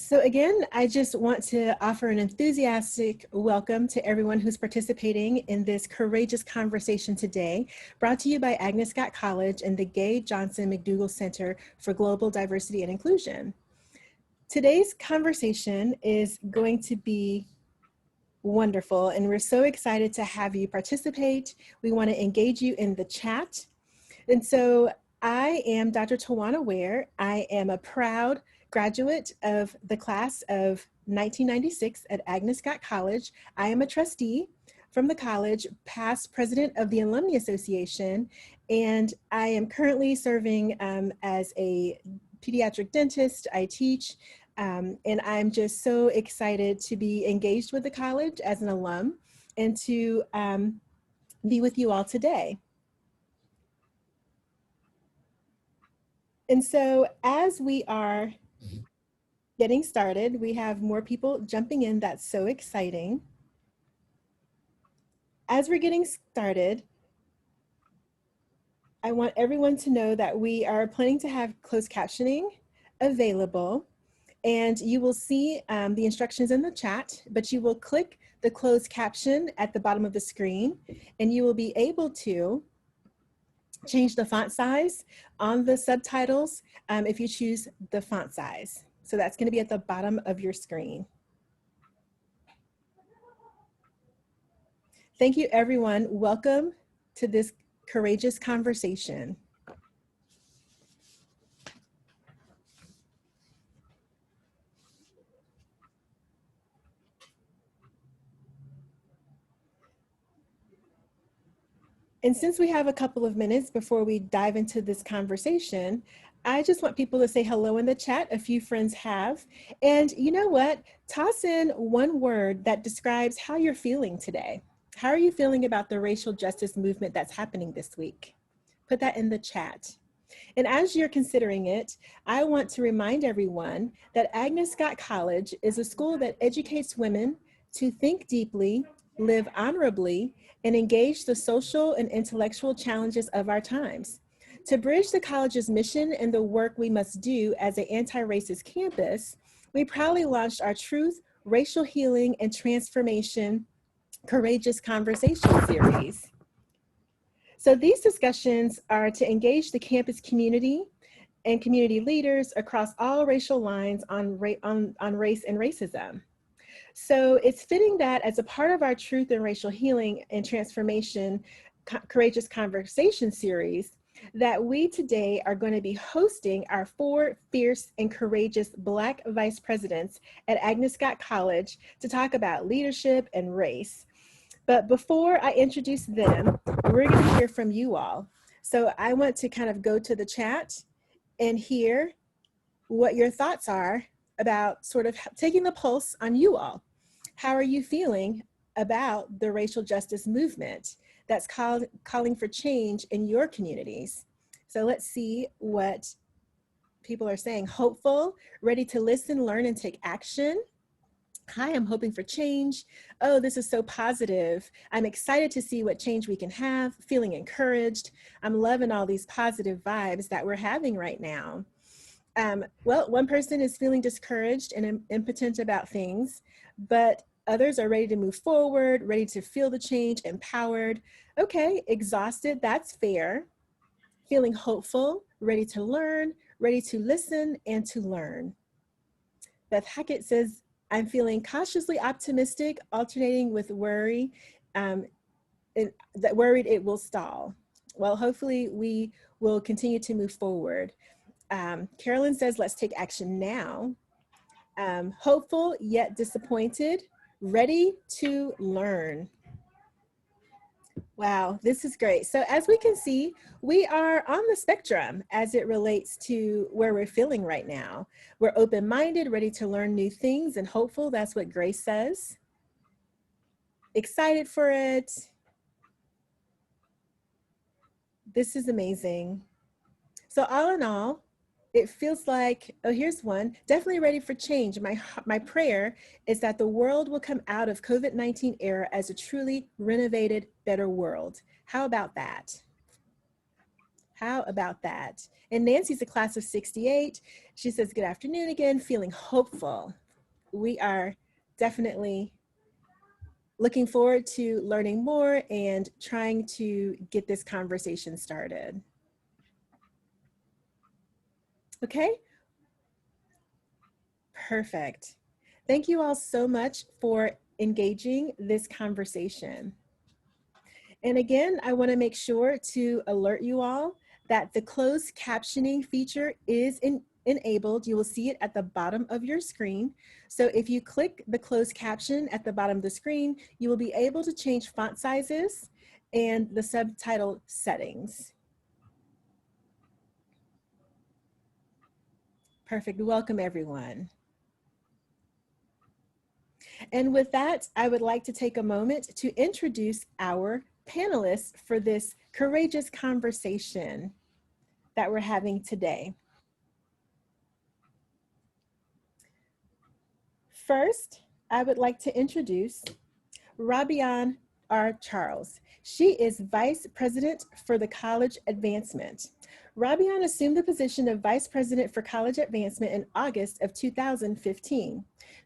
So again, I just want to offer an enthusiastic welcome to everyone who's participating in this courageous conversation today, brought to you by Agnes College and the Gay Johnson McDougall Center for Global Diversity and Inclusion. Today's conversation is going to be wonderful, and we're so excited to have you participate. We want to engage you in the chat. And so I am Dr. Tawana Ware. I am a proud graduate of the class of 1996 at Agnes College. I am a trustee from the college, past president of the Alumni Association, and I am currently serving as a pediatric dentist. I teach, and I'm just so excited to be engaged with the college as an alum and to be with you all today. And so as we are getting started, we have more people jumping in. That's so exciting. As we're getting started, I want everyone to know that we are planning to have closed captioning available, and you will see the instructions in the chat, but you will click the closed caption at the bottom of the screen, and you will be able to change the font size on the subtitles if you choose the font size. So that's going to be at the bottom of your screen. Thank you, everyone. Welcome to this courageous conversation. And since we have a couple of minutes before we dive into this conversation, I just want people to say hello in the chat. A few friends have. And you know what? Toss in one word that describes how you're feeling today. How are you feeling about the racial justice movement that's happening this week? Put that in the chat. And as you're considering it, I want to remind everyone that Agnes College is a school that educates women to think deeply, live honorably, and engage the social and intellectual challenges of our times. To bridge the college's mission and the work we must do as an anti-racist campus, we proudly launched our Truth, Racial Healing, and Transformation Courageous Conversation series. So these discussions are to engage the campus community and community leaders across all racial lines on race and racism. So it's fitting that as a part of our Truth and Racial Healing and Transformation Courageous Conversation series, that we today are going to be hosting our 4 fierce and courageous Black vice presidents at Agnes College to talk about leadership and race. But before I introduce them, we're going to hear from you all. So I want to kind of go to the chat and hear what your thoughts are about sort of taking the pulse on you all. How are you feeling about the racial justice movement that's calling for change in your communities? So let's see what people are saying. Hopeful, ready to listen, learn, and take action. Hi, I'm hoping for change. Oh, this is so positive. I'm excited to see what change we can have, feeling encouraged. I'm loving all these positive vibes that we're having right now. Well, one person is feeling discouraged and impotent about things, but others are ready to move forward, ready to feel the change, empowered. Okay, exhausted, that's fair. Feeling hopeful, ready to learn, ready to listen and to learn. Beth Hackett says, I'm feeling cautiously optimistic, alternating with worry, that worried it will stall. Well, hopefully we will continue to move forward. Carolyn says, let's take action now. Hopeful yet disappointed, ready to learn. Wow, this is great. So as we can see, we are on the spectrum as it relates to where we're feeling right now. We're open-minded, ready to learn new things, and hopeful. That's what Grace says. Excited for it. This is amazing. So all in all, it feels like, oh, here's one, definitely ready for change. My prayer is that the world will come out of COVID-19 era as a truly renovated, better world. How about that? How about that? And Nancy's a class of 68. She says, good afternoon again, feeling hopeful. We are definitely looking forward to learning more and trying to get this conversation started. Okay, perfect. Thank you all so much for engaging this conversation. And again, I want to make sure to alert you all that the closed captioning feature is enabled. You will see it at the bottom of your screen. So if you click the closed caption at the bottom of the screen, you will be able to change font sizes and the subtitle settings. Perfect. Welcome, everyone. And with that, I would like to take a moment to introduce our panelists for this courageous conversation that we're having today. First, I would like to introduce Robiaun R. Charles. She is Vice President for the College Advancement. Robiaun assumed the position of Vice President for College Advancement in August of 2015.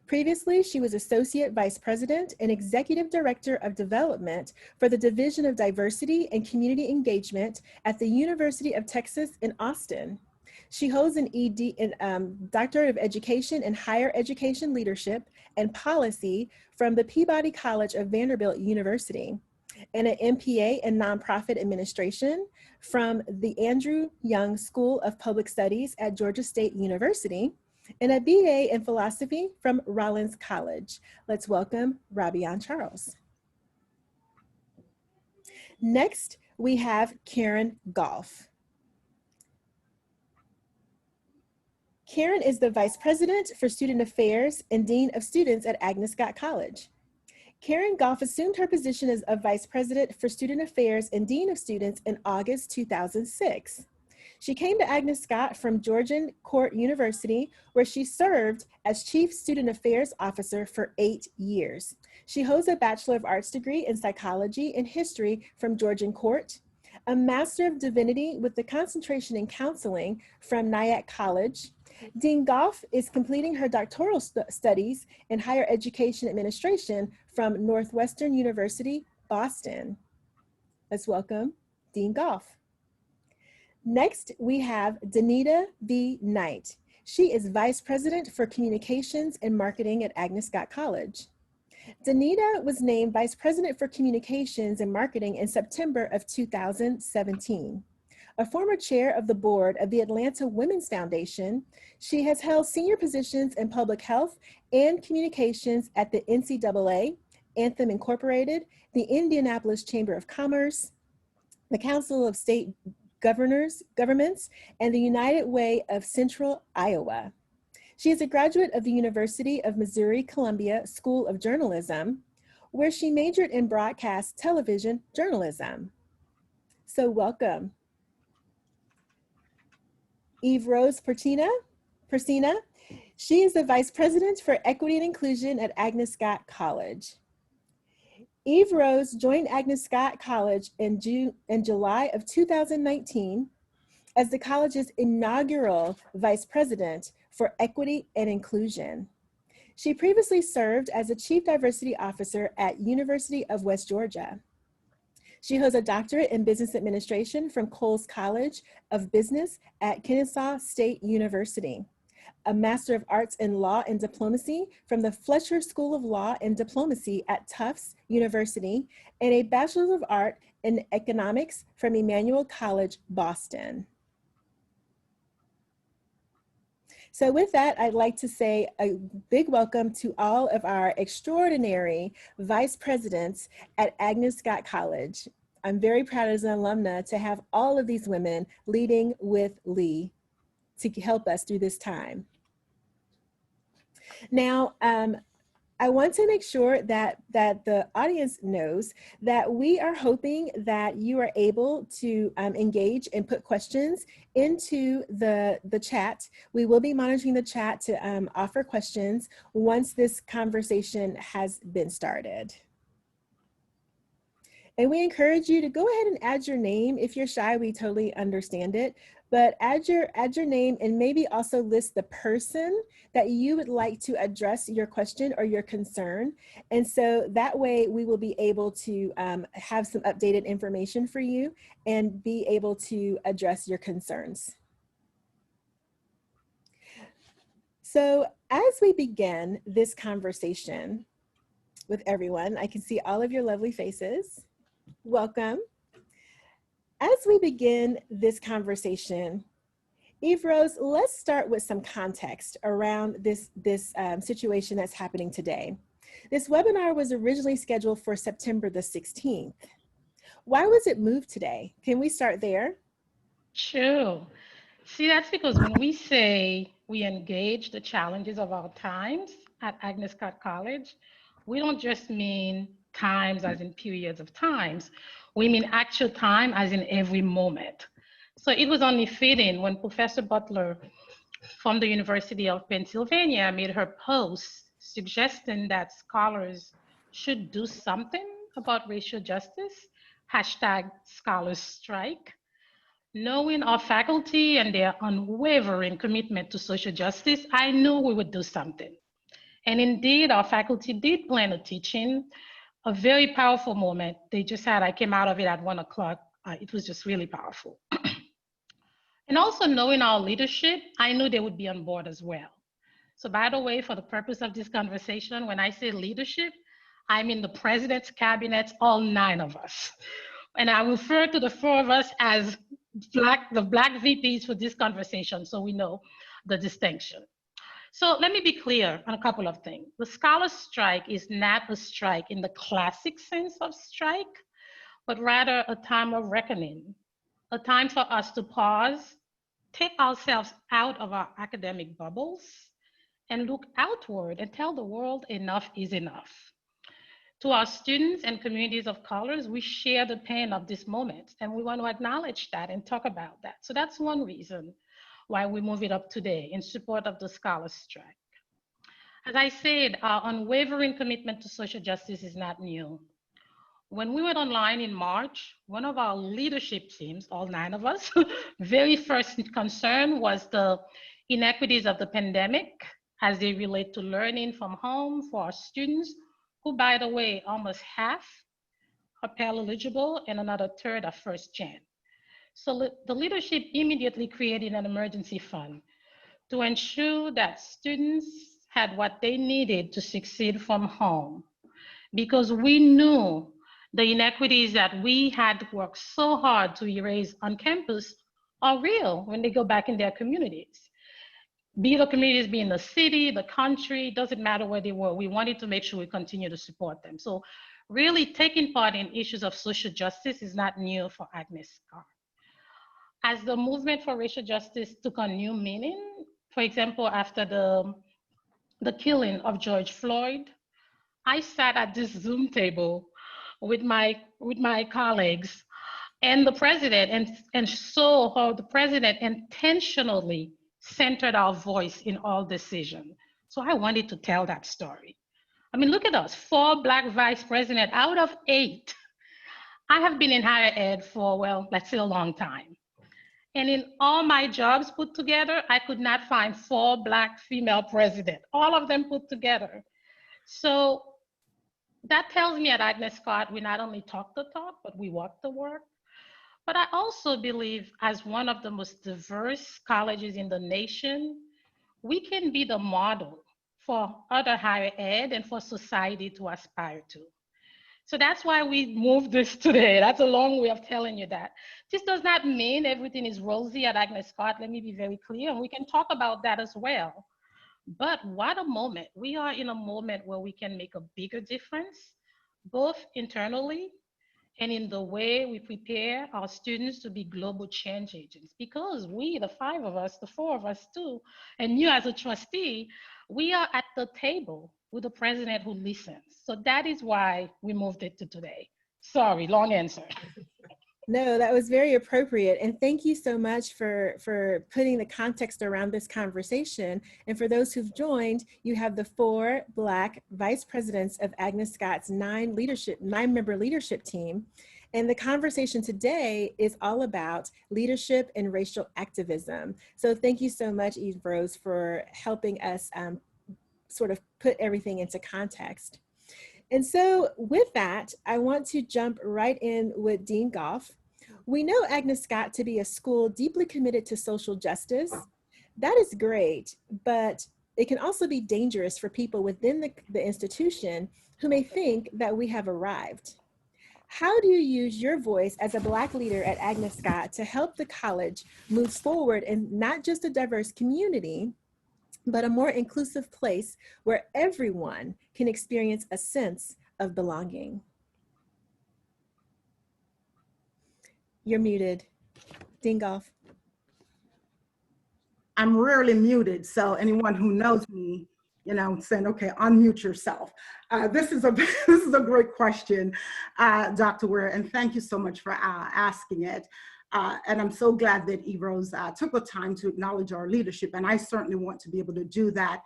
Previously, she was Associate Vice President and Executive Director of Development for the Division of Diversity and Community Engagement at the University of Texas in Austin. She holds an Ed. Doctorate of Education in Higher Education Leadership and Policy from the Peabody College of Vanderbilt University, and an MPA in Nonprofit Administration from the Andrew Young School of Public Studies at Georgia State University, and a B.A. in Philosophy from Rollins College. Let's welcome Robiaun Charles. Next, we have Karen Goff. Karen is the Vice President for Student Affairs and Dean of Students at Agnes College. Karen Goff assumed her position as a Vice President for Student Affairs and Dean of Students in August 2006. She came to Agnes Scott from Georgian Court University, where she served as Chief Student Affairs Officer for 8 years. She holds a Bachelor of Arts degree in Psychology and History from Georgian Court, a Master of Divinity with the concentration in Counseling from Nyack College. Dean Goff is completing her doctoral studies in Higher Education Administration from Northwestern University, Boston. Let's welcome Dean Goff. Next, we have Danita B Knight. She is Vice President for Communications and Marketing at Agnes Scott College. Danita was named Vice President for Communications and Marketing in September of 2017. A former chair of the board of the Atlanta Women's Foundation, she has held senior positions in public health and communications at the NCAA, Anthem Incorporated, the Indianapolis Chamber of Commerce, the Council of State Governments, and the United Way of Central Iowa. She is a graduate of the University of Missouri-Columbia School of Journalism, where she majored in broadcast television journalism. So welcome. Yves-Rose Porcena. She is the Vice President for Equity and Inclusion at Agnes Scott College. Yves-Rose joined Agnes Scott College in July of 2019 as the college's inaugural Vice President for Equity and Inclusion. She previously served as a Chief Diversity Officer at University of West Georgia. She holds a doctorate in business administration from Coles College of Business at Kennesaw State University, a Master of Arts in Law and Diplomacy from the Fletcher School of Law and Diplomacy at Tufts University, and a Bachelor of Art in Economics from Emmanuel College, Boston. So with that, I'd like to say a big welcome to all of our extraordinary vice presidents at Agnes Scott College. I'm very proud as an alumna to have all of these women leading with Lee to help us through this time. Now, I want to make sure that the audience knows that we are hoping that you are able to engage and put questions into the chat. We will be monitoring the chat to offer questions once this conversation has been started. And we encourage you to go ahead and add your name. If you're shy, we totally understand it, but add your name and maybe also list the person that you would like to address your question or your concern. And so that way we will be able to have some updated information for you and be able to address your concerns. So as we begin this conversation with everyone, I can see all of your lovely faces. Welcome. As we begin this conversation, Yves-Rose, let's start with some context around this situation that's happening today. This webinar was originally scheduled for September the 16th. Why was it moved today? Can we start there? Sure. See, that's because when we say we engage the challenges of our times at Agnes College, we don't just mean times as in periods of times. We mean actual time as in every moment. So it was only fitting when Professor Butler from the University of Pennsylvania made her post suggesting that scholars should do something about racial justice, hashtag scholars strike. Knowing our faculty and their unwavering commitment to social justice, I knew we would do something. And indeed, our faculty did plan a teaching, a very powerful moment. They just had, I came out of it at 1 o'clock. It was just really powerful. And also knowing our leadership, I knew they would be on board as well. So by the way, for the purpose of this conversation, when I say leadership, I mean the president's cabinet, all 9 of us. And I refer to the 4 of us as the black VPs for this conversation, so we know the distinction. So let me be clear on a couple of things. The scholars strike is not a strike in the classic sense of strike, but rather a time of reckoning, a time for us to pause, take ourselves out of our academic bubbles, and look outward and tell the world enough is enough. To our students and communities of colors, we share the pain of this moment, and we want to acknowledge that and talk about that. So that's one reason why we move it up today in support of the scholars strike. As I said, our unwavering commitment to social justice is not new. When we went online in March, one of our leadership teams, all 9 of us, very first concern was the inequities of the pandemic as they relate to learning from home for our students, who, by the way, almost half are Pell eligible and another third are first gen. So the leadership immediately created an emergency fund to ensure that students had what they needed to succeed from home, because we knew the inequities that we had worked so hard to erase on campus are real when they go back in their communities. Be the communities, be in the city, the country, doesn't matter where they were. We wanted to make sure we continue to support them. So really taking part in issues of social justice is not new for Agnes. As the movement for racial justice took on new meaning, for example, after the killing of George Floyd, I sat at this Zoom table with my colleagues and the president and saw how the president intentionally centered our voice in all decisions. So I wanted to tell that story. I mean, look at us, 4 Black vice presidents out of 8. I have been in higher ed for, well, let's say a long time. And in all my jobs put together, I could not find 4 Black female presidents, all of them put together. So that tells me at Agnes Scott, we not only talk the talk, but we walk the work. But I also believe, as one of the most diverse colleges in the nation, we can be the model for other higher ed and for society to aspire to. So that's why we moved this today. That's a long way of telling you that. This does not mean everything is rosy at Agnes Scott. Let me be very clear, and we can talk about that as well. But what a moment. We are in a moment where we can make a bigger difference, both internally and in the way we prepare our students to be global change agents. Because we, the 5 of us, the 4 of us too, and you as a trustee, we are at the table with a president who listens. So that is why we moved it to today. Sorry, long answer. No, that was very appropriate. And thank you so much for putting the context around this conversation. And for those who've joined, you have the 4 Black vice presidents of Agnes Scott's 9-member leadership team. And the conversation today is all about leadership and racial activism. So thank you so much, Yves-Rose, for helping us sort of put everything into context. And so with that, I want to jump right in with Dean Goff. We know Agnes Scott to be a school deeply committed to social justice. That is great, but it can also be dangerous for people within the institution who may think that we have arrived. How do you use your voice as a Black leader at Agnes Scott to help the college move forward in not just a diverse community, but a more inclusive place where everyone can experience a sense of belonging? You're muted, Dean Goff. I'm rarely muted, so anyone who knows me, saying, okay, unmute yourself. This is a this is a great question, Dr. Ware, and thank you so much for asking it. And I'm so glad that Yves-Rose took the time to acknowledge our leadership. And I certainly want to be able to do that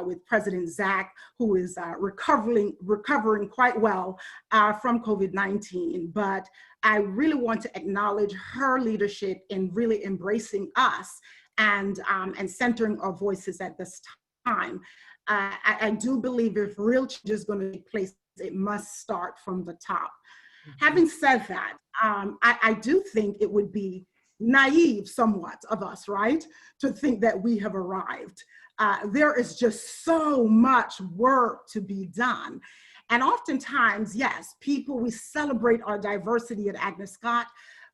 with President Zach, who is recovering quite well from COVID-19. But I really want to acknowledge her leadership in really embracing us and centering our voices at this time. I do believe if real change is going to take place, it must start from the top. Having said that, I do think it would be naive somewhat of us, right, to think that we have arrived. There is just so much work to be done. And oftentimes, yes, we celebrate our diversity at Agnes Scott,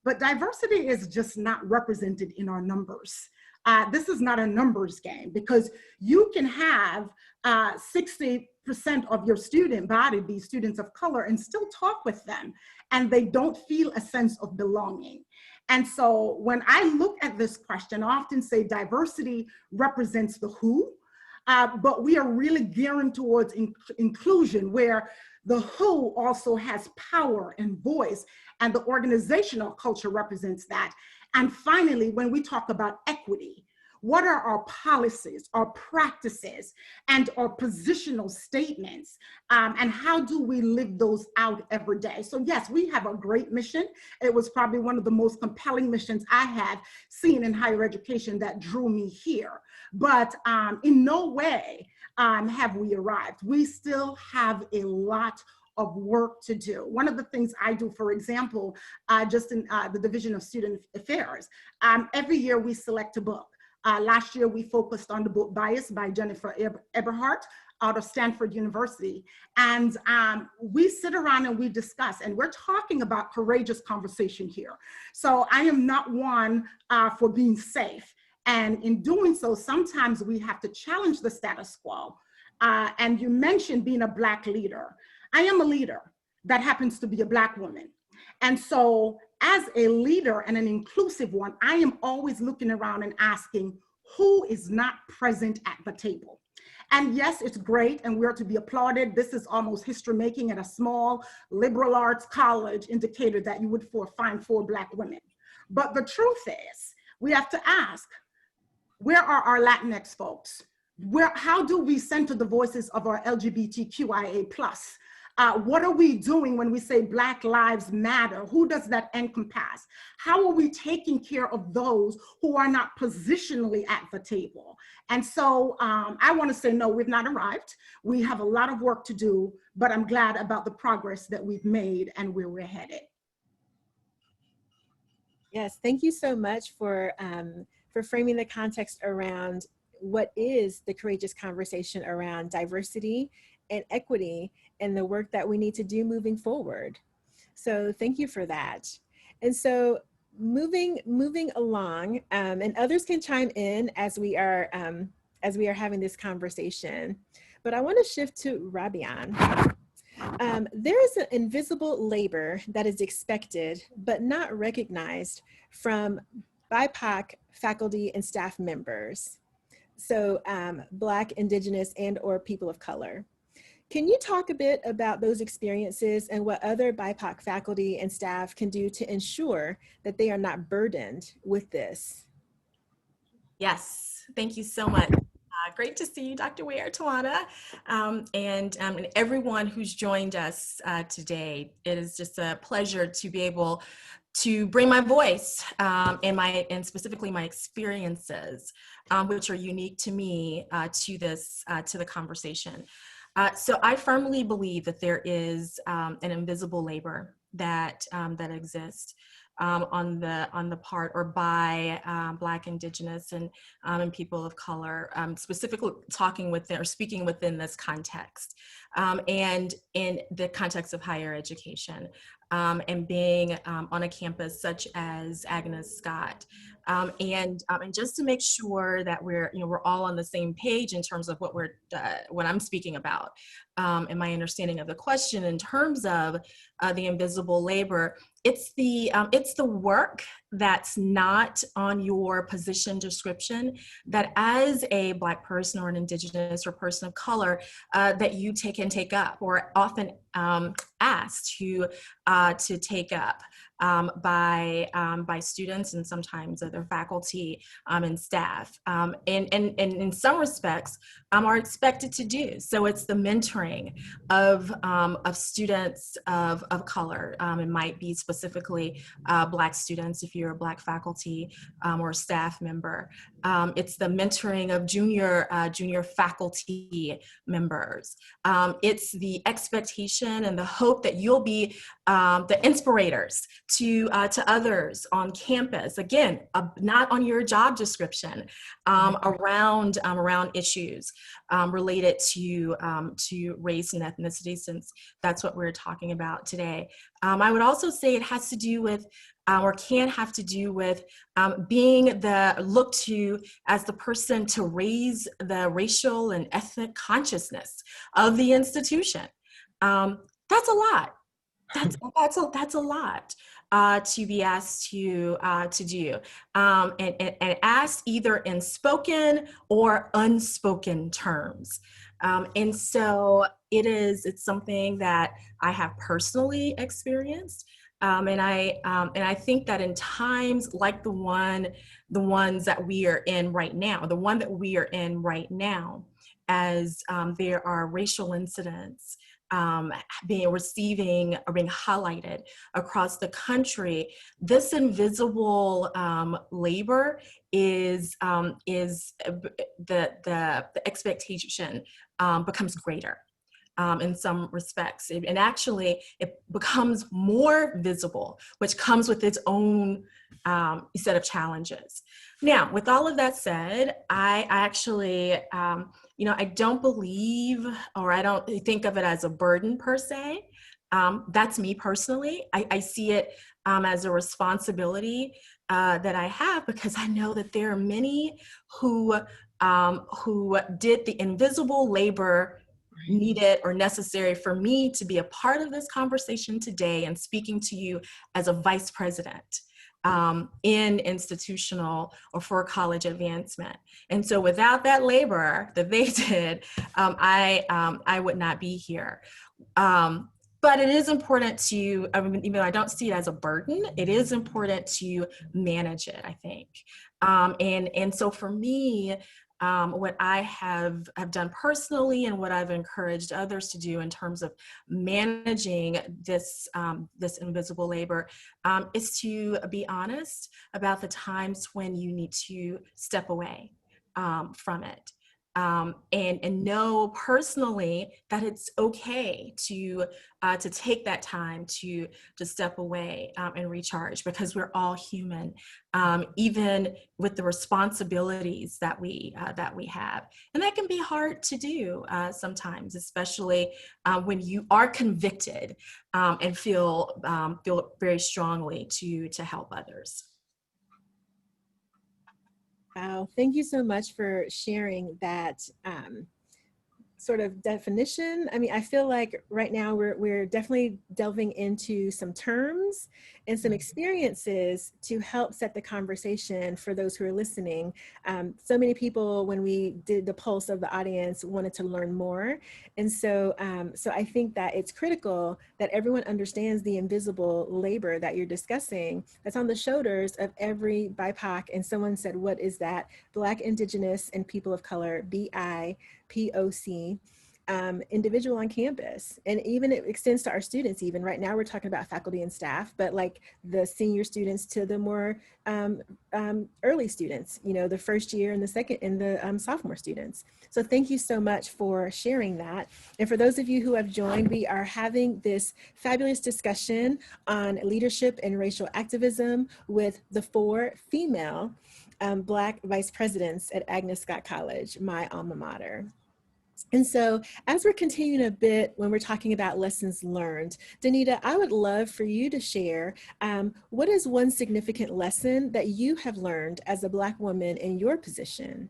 but diversity is just not represented in our numbers. This is not a numbers game, because you can have 60% of your student body be students of color and still talk with them, and they don't feel a sense of belonging. And so when I look at this question, I often say diversity represents the who, but we are really gearing towards inclusion, where the who also has power and voice, and the organizational culture represents that. And finally, when we talk about equity, what are our policies, our practices, and our positional statements? And how do we live those out every day? So yes, we have a great mission. It was probably one of the most compelling missions I have seen in higher education that drew me here. But in no way have we arrived. We still have a lot of work to do. One of the things I do, for example, just in the Division of Student Affairs, every year we select a book. Last year we focused on the book Bias by Jennifer Eberhardt out of Stanford University. And we sit around and we discuss, and we're talking about courageous conversation here. So I am not one for being safe. And in doing so, sometimes we have to challenge the status quo. And you mentioned being a Black leader. I am a leader that happens to be a Black woman. And so as a leader and an inclusive one, I am always looking around and asking, who is not present at the table? And yes, it's great, and we're to be applauded. This is almost history making at a small liberal arts college, indicated that you would find 4 Black women. But the truth is, we have to ask, where are our Latinx folks? How do we center the voices of our LGBTQIA+? What are we doing when we say Black Lives Matter? Who does that encompass? How are we taking care of those who are not positionally at the table? And so I want to say, no, we've not arrived. We have a lot of work to do, but I'm glad about the progress that we've made and where we're headed. Yes, thank you so much for framing the context around what is the courageous conversation around diversity and equity and the work that we need to do moving forward. So thank you for that. And so moving along, and others can chime in as we are having this conversation, but I want to shift to Robiaun. There is an invisible labor that is expected but not recognized from BIPOC faculty and staff members. So Black, Indigenous, and or people of color. Can you talk a bit about those experiences and what other BIPOC faculty and staff can do to ensure that they are not burdened with this? Yes, thank you so much. Great to see you, Dr. Ware, Tawana, and everyone who's joined us today. It is just a pleasure to be able to bring my voice and specifically my experiences, which are unique to me, to the conversation. So I firmly believe that there is an invisible labor that exists on the part or by Black, Indigenous, and people of color, specifically speaking within this context, and in the context of higher education, and being on a campus such as Agnes Scott. And just to make sure that we're all on the same page in terms of what I'm speaking about, and my understanding of the question in terms of the invisible labor. It's the work that's not on your position description that as a Black person or an Indigenous or person of color that you can take up or often asked to take up by students and sometimes other faculty and staff, and in some respects are expected to do. So it's the mentoring of students of color. It might be specifically Black students if you're a Black faculty or staff member. It's the mentoring of junior faculty members. It's the expectation and the hope that you'll be the inspirators to others on campus. Again, not on your job description, around issues related to race and ethnicity, since that's what we're talking about today. I would also say it has to do with, or can have to do with, being looked to as the person to raise the racial and ethnic consciousness of the institution. That's a lot. That's a lot to be asked to do, and asked either in spoken or unspoken terms. And so it's something that I have personally experienced. And I think that in times like the ones that we are in right now, the one that we are in right now, as there are racial incidents being highlighted across the country, this invisible labor is the expectation becomes greater. In some respects, and actually it becomes more visible, which comes with its own set of challenges. Now, with all of that said, I actually, I don't believe, or I don't think of it as a burden per se. That's me personally. I see it as a responsibility that I have, because I know that there are many who did the invisible labor needed or necessary for me to be a part of this conversation today and speaking to you as a vice president in institutional or for college advancement. And so without that labor that they did, I would not be here. But it is important to, even though I don't see it as a burden, it is important to manage it, I think. And so for me, what I have done personally and what I've encouraged others to do in terms of managing this invisible labor is to be honest about the times when you need to step away from it. And know personally that it's okay to take that time to step away and recharge, because we're all human, even with the responsibilities that we have, and that can be hard to do sometimes, especially when you are convicted and feel very strongly to help others. Wow, thank you so much for sharing that sort of definition. I mean, I feel like right now we're definitely delving into some terms and some experiences to help set the conversation for those who are listening. So many people, when we did the pulse of the audience, wanted to learn more. And so, so I think that it's critical that everyone understands the invisible labor that you're discussing that's on the shoulders of every BIPOC. And someone said, what is that? Black, Indigenous, and People of Color, BIPOC. Individual on campus. And even it extends to our students. Even right now we're talking about faculty and staff, but like the senior students to the more early students, you know, the first year and the second and the sophomore students. So thank you so much for sharing that. And for those of you who have joined, we are having this fabulous discussion on leadership and racial activism with the 4 female Black vice presidents at Agnes Scott College, my alma mater. And so as we're continuing a bit when we're talking about lessons learned, Danita, I would love for you to share what is one significant lesson that you have learned as a Black woman in your position?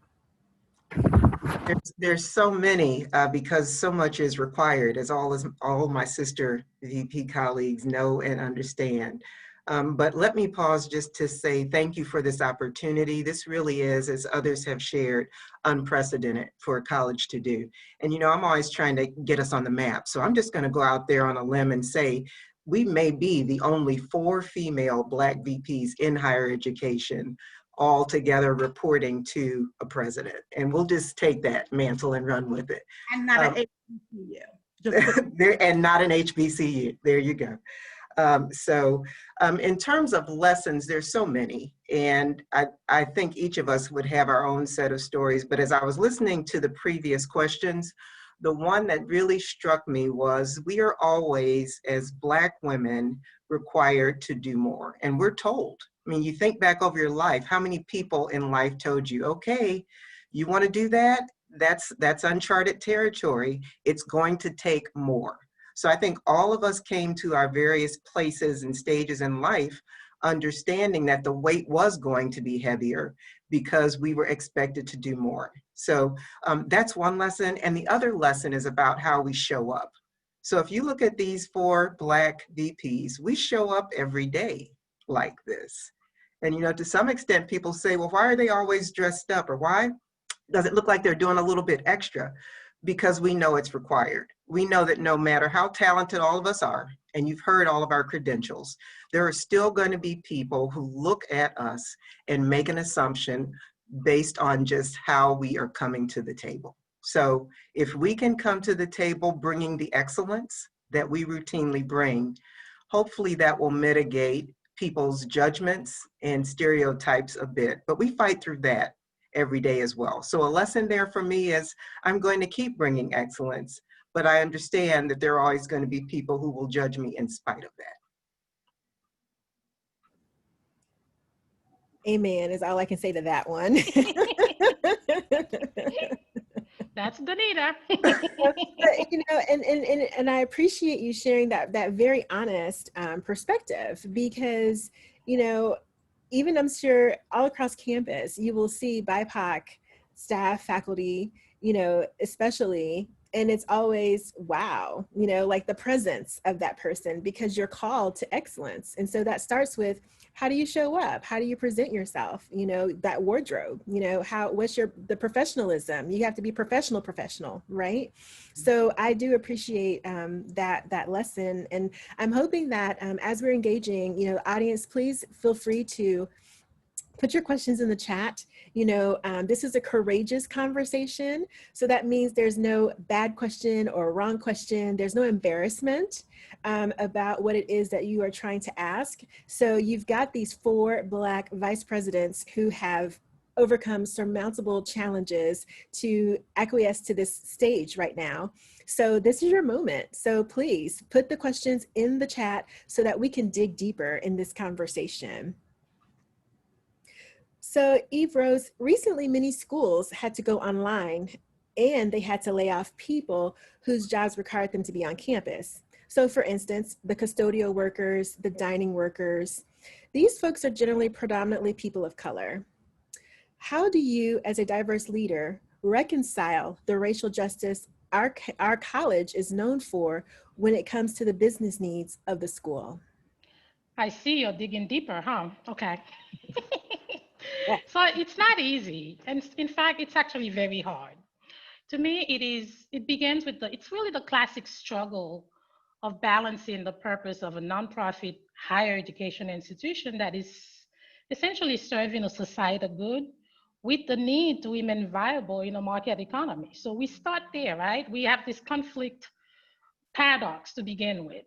There's so many because so much is required, as all my sister VP colleagues know and understand. But let me pause just to say thank you for this opportunity. This really is, as others have shared, unprecedented for a college to do. And you know, I'm always trying to get us on the map. So I'm just going to go out there on a limb and say we may be the only 4 female Black VPs in higher education, all together reporting to a president. And we'll just take that mantle and run with it. And not an HBCU. And not an HBCU. There you go. In terms of lessons, there's so many. And I think each of us would have our own set of stories. But as I was listening to the previous questions, the one that really struck me was we are always, as Black women, required to do more. And we're told. I mean, you think back over your life, how many people in life told you, okay, you want to do that? That's uncharted territory. It's going to take more. So I think all of us came to our various places and stages in life understanding that the weight was going to be heavier because we were expected to do more. So that's one lesson. And the other lesson is about how we show up. So if you look at these 4 Black VPs, we show up every day like this. And, you know, to some extent, people say, well, why are they always dressed up? Or why does it look like they're doing a little bit extra? Because we know it's required. We know that no matter how talented all of us are, and you've heard all of our credentials, there are still going to be people who look at us and make an assumption based on just how we are coming to the table. So if we can come to the table bringing the excellence that we routinely bring, hopefully that will mitigate people's judgments and stereotypes a bit, but we fight through that every day as well. So a lesson there for me is I'm going to keep bringing excellence, but I understand that there are always going to be people who will judge me in spite of that. Amen is all I can say to that one. That's Danita. You know, and I appreciate you sharing that very honest perspective, because, you know, even I'm sure all across campus, you will see BIPOC staff, faculty, you know, especially, and it's always, wow, you know, like the presence of that person, because you're called to excellence. And so that starts with, how do you show up? How do you present yourself? You know, that wardrobe, you know, what's the professionalism? You have to be professional, right? So I do appreciate that lesson. And I'm hoping that as we're engaging, you know, audience, please feel free to put your questions in the chat. You know, this is a courageous conversation. So that means there's no bad question or wrong question. There's no embarrassment about what it is that you are trying to ask. So you've got these 4 Black vice presidents who have overcome surmountable challenges to acquiesce to this stage right now. So this is your moment. So please put the questions in the chat so that we can dig deeper in this conversation. So Yves-Rose, recently many schools had to go online and they had to lay off people whose jobs required them to be on campus. So for instance, the custodial workers, the dining workers, these folks are generally predominantly people of color. How do you, as a diverse leader, reconcile the racial justice our college is known for when it comes to the business needs of the school? I see you're digging deeper, huh? Okay. Yeah. So it's not easy. And in fact, it's actually very hard. To me, it begins with it's really the classic struggle of balancing the purpose of a nonprofit higher education institution that is essentially serving a societal good with the need to remain viable in a market economy. So we start there, right? We have this conflict paradox to begin with.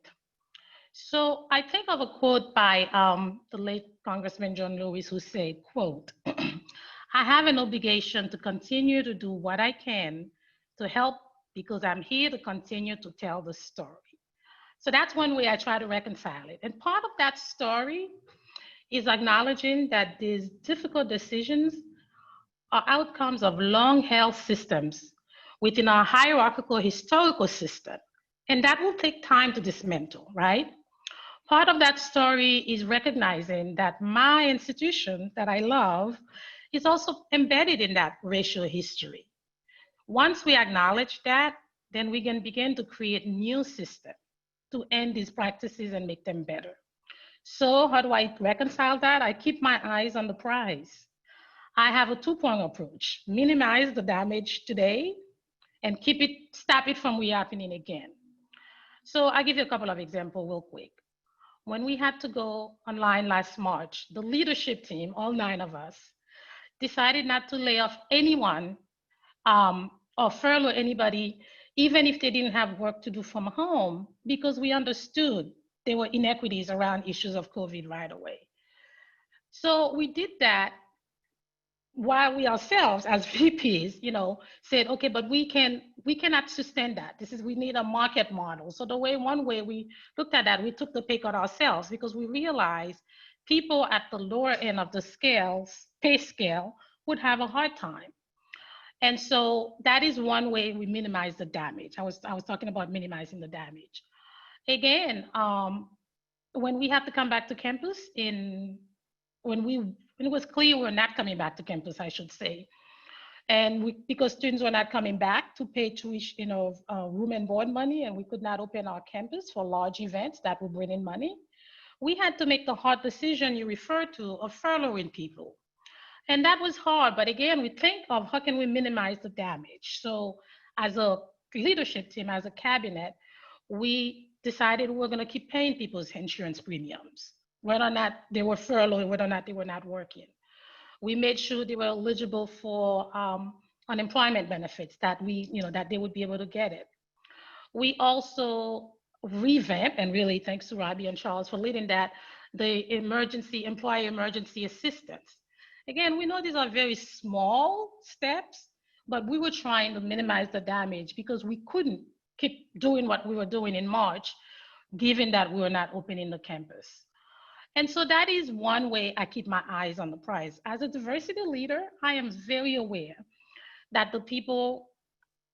So I think of a quote by the late Congressman John Lewis, who said, quote, I have an obligation to continue to do what I can to help because I'm here to continue to tell the story. So that's one way I try to reconcile it. And part of that story is acknowledging that these difficult decisions are outcomes of long-held systems within our hierarchical historical system. And that will take time to dismantle, right? Part of that story is recognizing that my institution that I love is also embedded in that racial history. Once we acknowledge that, then we can begin to create new systems to end these practices and make them better. So how do I reconcile that? I keep my eyes on the prize. I have a two-pronged approach: minimize the damage today and stop it from happening again. So I'll give you a couple of examples real quick. When we had to go online last March, the leadership team, all 9 of us, decided not to lay off anyone or furlough anybody, even if they didn't have work to do from home, because we understood there were inequities around issues of COVID right away. So we did that while we ourselves as VPs, said, okay, but we cannot sustain that. We need a market model. So one way we looked at that, we took the pay cut ourselves because we realized people at the lower end of the pay scale would have a hard time. And so that is one way we minimize the damage. I was talking about minimizing the damage. Again, when we have to come back to campus when it was clear we were not coming back to campus, I should say. And because students were not coming back to pay tuition, room and board money, and we could not open our campus for large events that would bring in money, we had to make the hard decision you referred to of furloughing people. And that was hard, but again, we think of how can we minimize the damage. So as a leadership team, as a cabinet, we decided we were gonna keep paying people's insurance premiums, whether or not they were furloughed, whether or not they were not working. We made sure they were eligible for unemployment benefits, that that they would be able to get it. We also revamped, and really thanks to Robbie and Charles for leading that, the employee emergency assistance. Again, we know these are very small steps, but we were trying to minimize the damage because we couldn't keep doing what we were doing in March, given that we were not opening the campus. And so that is one way I keep my eyes on the prize. As a diversity leader, I am very aware that the people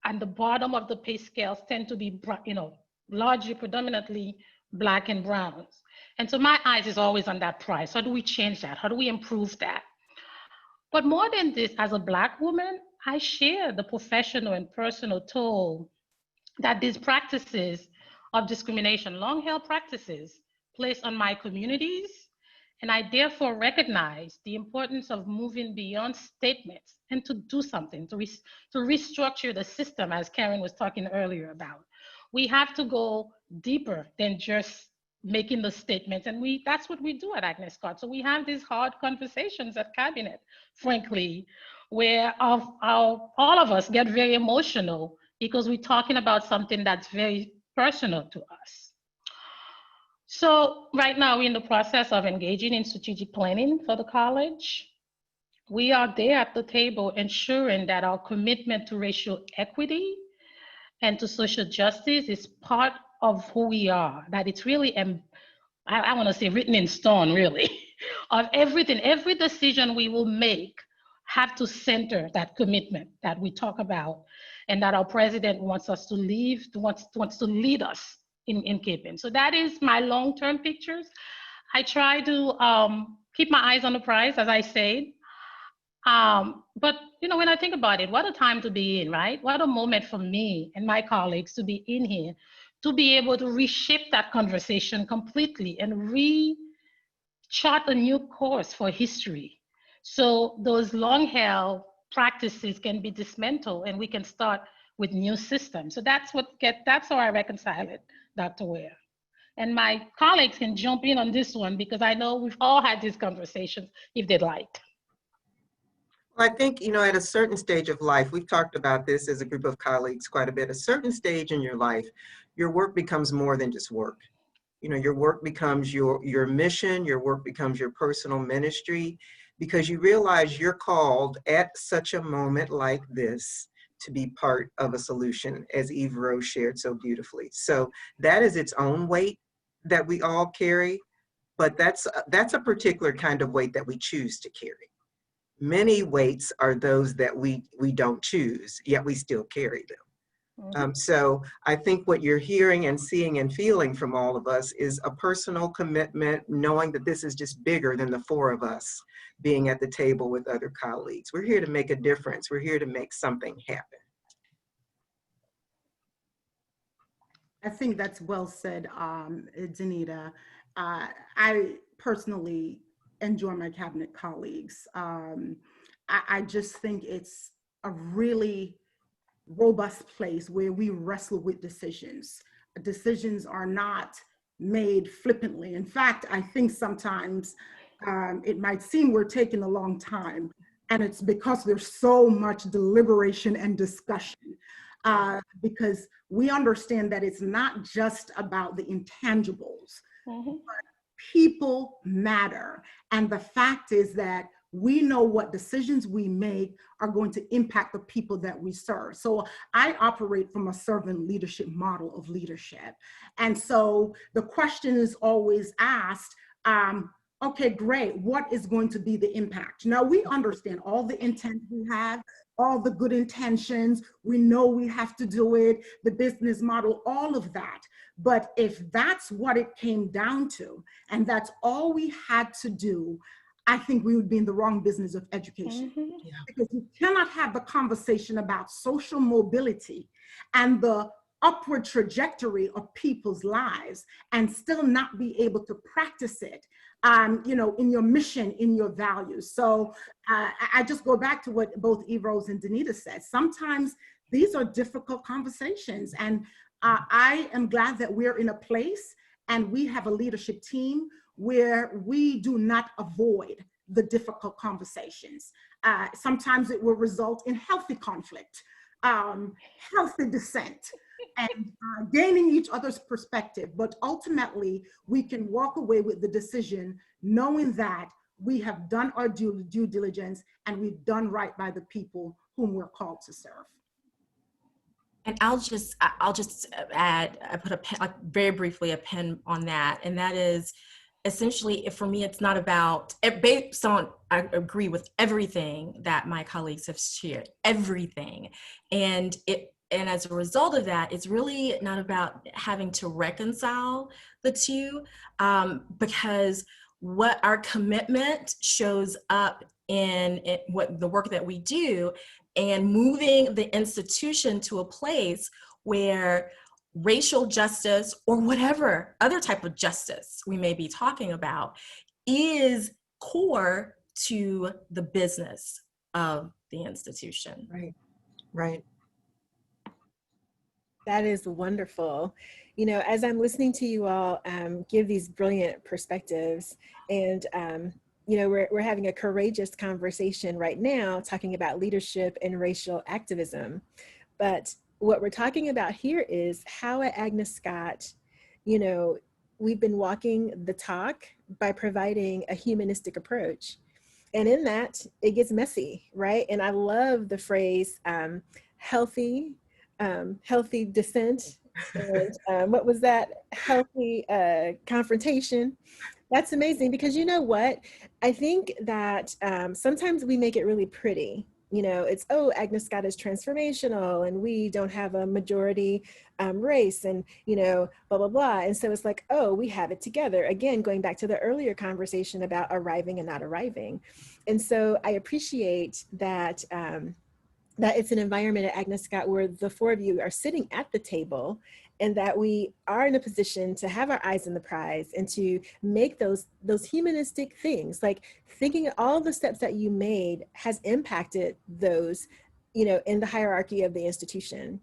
at the bottom of the pay scales tend to be, largely predominantly Black and Browns. And so my eyes is always on that prize. How do we change that? How do we improve that? But more than this, as a Black woman, I share the professional and personal toll that these practices of discrimination, long-held practices, place on my communities. And I therefore recognize the importance of moving beyond statements and to do something, to restructure the system, as Karen was talking earlier about. We have to go deeper than just making the statements. And that's what we do at Agnes Scott. So we have these hard conversations at cabinet, frankly, where all of us get very emotional because we're talking about something that's very personal to us. So right now we're in the process of engaging in strategic planning for the college. We are there at the table ensuring that our commitment to racial equity and to social justice is part of who we are, that it's really, I want to say written in stone, really, of everything. Every decision we will make have to center that commitment that we talk about and that our president wants us to wants to lead us in keeping. So that is my long-term pictures. I try to keep my eyes on the prize, as I said, but when I think about it, what a time to be in, right? What a moment for me and my colleagues to be in here, to be able to reshape that conversation completely and chart a new course for history. So those long-held practices can be dismantled and we can start with new systems. So that's how I reconcile it, Dr. Ware. And my colleagues can jump in on this one because I know we've all had these conversations if they'd like. Well, I think, at a certain stage of life, we've talked about this as a group of colleagues quite a bit, a certain stage in your life, your work becomes more than just work. Your work becomes your mission, your work becomes your personal ministry, because you realize you're called at such a moment like this to be part of a solution, as Yves-Rose shared so beautifully. So that is its own weight that we all carry, but that's a particular kind of weight that we choose to carry. Many weights are those that we don't choose, yet we still carry them. So I think what you're hearing and seeing and feeling from all of us is a personal commitment, knowing that this is just bigger than the four of us being at the table with other colleagues. We're here to make a difference. We're here to make something happen. I think that's well said, Danita. I personally enjoy my cabinet colleagues. I just think it's a really robust place where we wrestle with decisions. Decisions are not made flippantly. In fact, I think sometimes it might seem we're taking a long time, and it's because there's so much deliberation and discussion. Because we understand that it's not just about the intangibles, but people matter. And the fact is that we know what decisions we make are going to impact the people that we serve. So I operate from a servant leadership model of leadership. And so the question is always asked, okay, great, what is going to be the impact? Now we understand all the intent we have, all the good intentions, we know we have to do it, the business model, all of that. But if that's what it came down to, and that's all we had to do, I think we would be in the wrong business of education. Yeah. Because you cannot have the conversation about social mobility and the upward trajectory of people's lives and still not be able to practice it, in your mission, in your values. So I just go back to what both Yves-Rose and Danita said. Sometimes these are difficult conversations, and I am glad that we're in a place and we have a leadership team where we do not avoid the difficult conversations. Sometimes it will result in healthy conflict, healthy dissent, and gaining each other's perspective. But ultimately, we can walk away with the decision knowing that we have done our due diligence and we've done right by the people whom we're called to serve. And I'll just add, I put very briefly a pin on that, and that is essentially, for me, it's not about, based on, I agree with everything that my colleagues have shared, everything. And as a result of that, it's really not about having to reconcile the two, because what our commitment shows up in what the work that we do, and moving the institution to a place where racial justice or whatever other type of justice we may be talking about is core to the business of the institution. Right, right. That is wonderful. As I'm listening to you all give these brilliant perspectives, and we're having a courageous conversation right now talking about leadership and racial activism. But what we're talking about here is how at Agnes Scott, we've been walking the talk by providing a humanistic approach. And in that, it gets messy, right? And I love the phrase healthy dissent. And what was that? Healthy confrontation. That's amazing, because you know what? I think that sometimes we make it really pretty, You know, it's, oh, Agnes Scott is transformational and we don't have a majority race and, you know, blah, blah, blah. And so it's like, oh, we have it together. Again, going back to the earlier conversation about arriving and not arriving. And so I appreciate that, that it's an environment at Agnes Scott where the four of you are sitting at the table and that we are in a position to have our eyes on the prize and to make those humanistic things, like thinking all the steps that you made has impacted those, you know, in the hierarchy of the institution.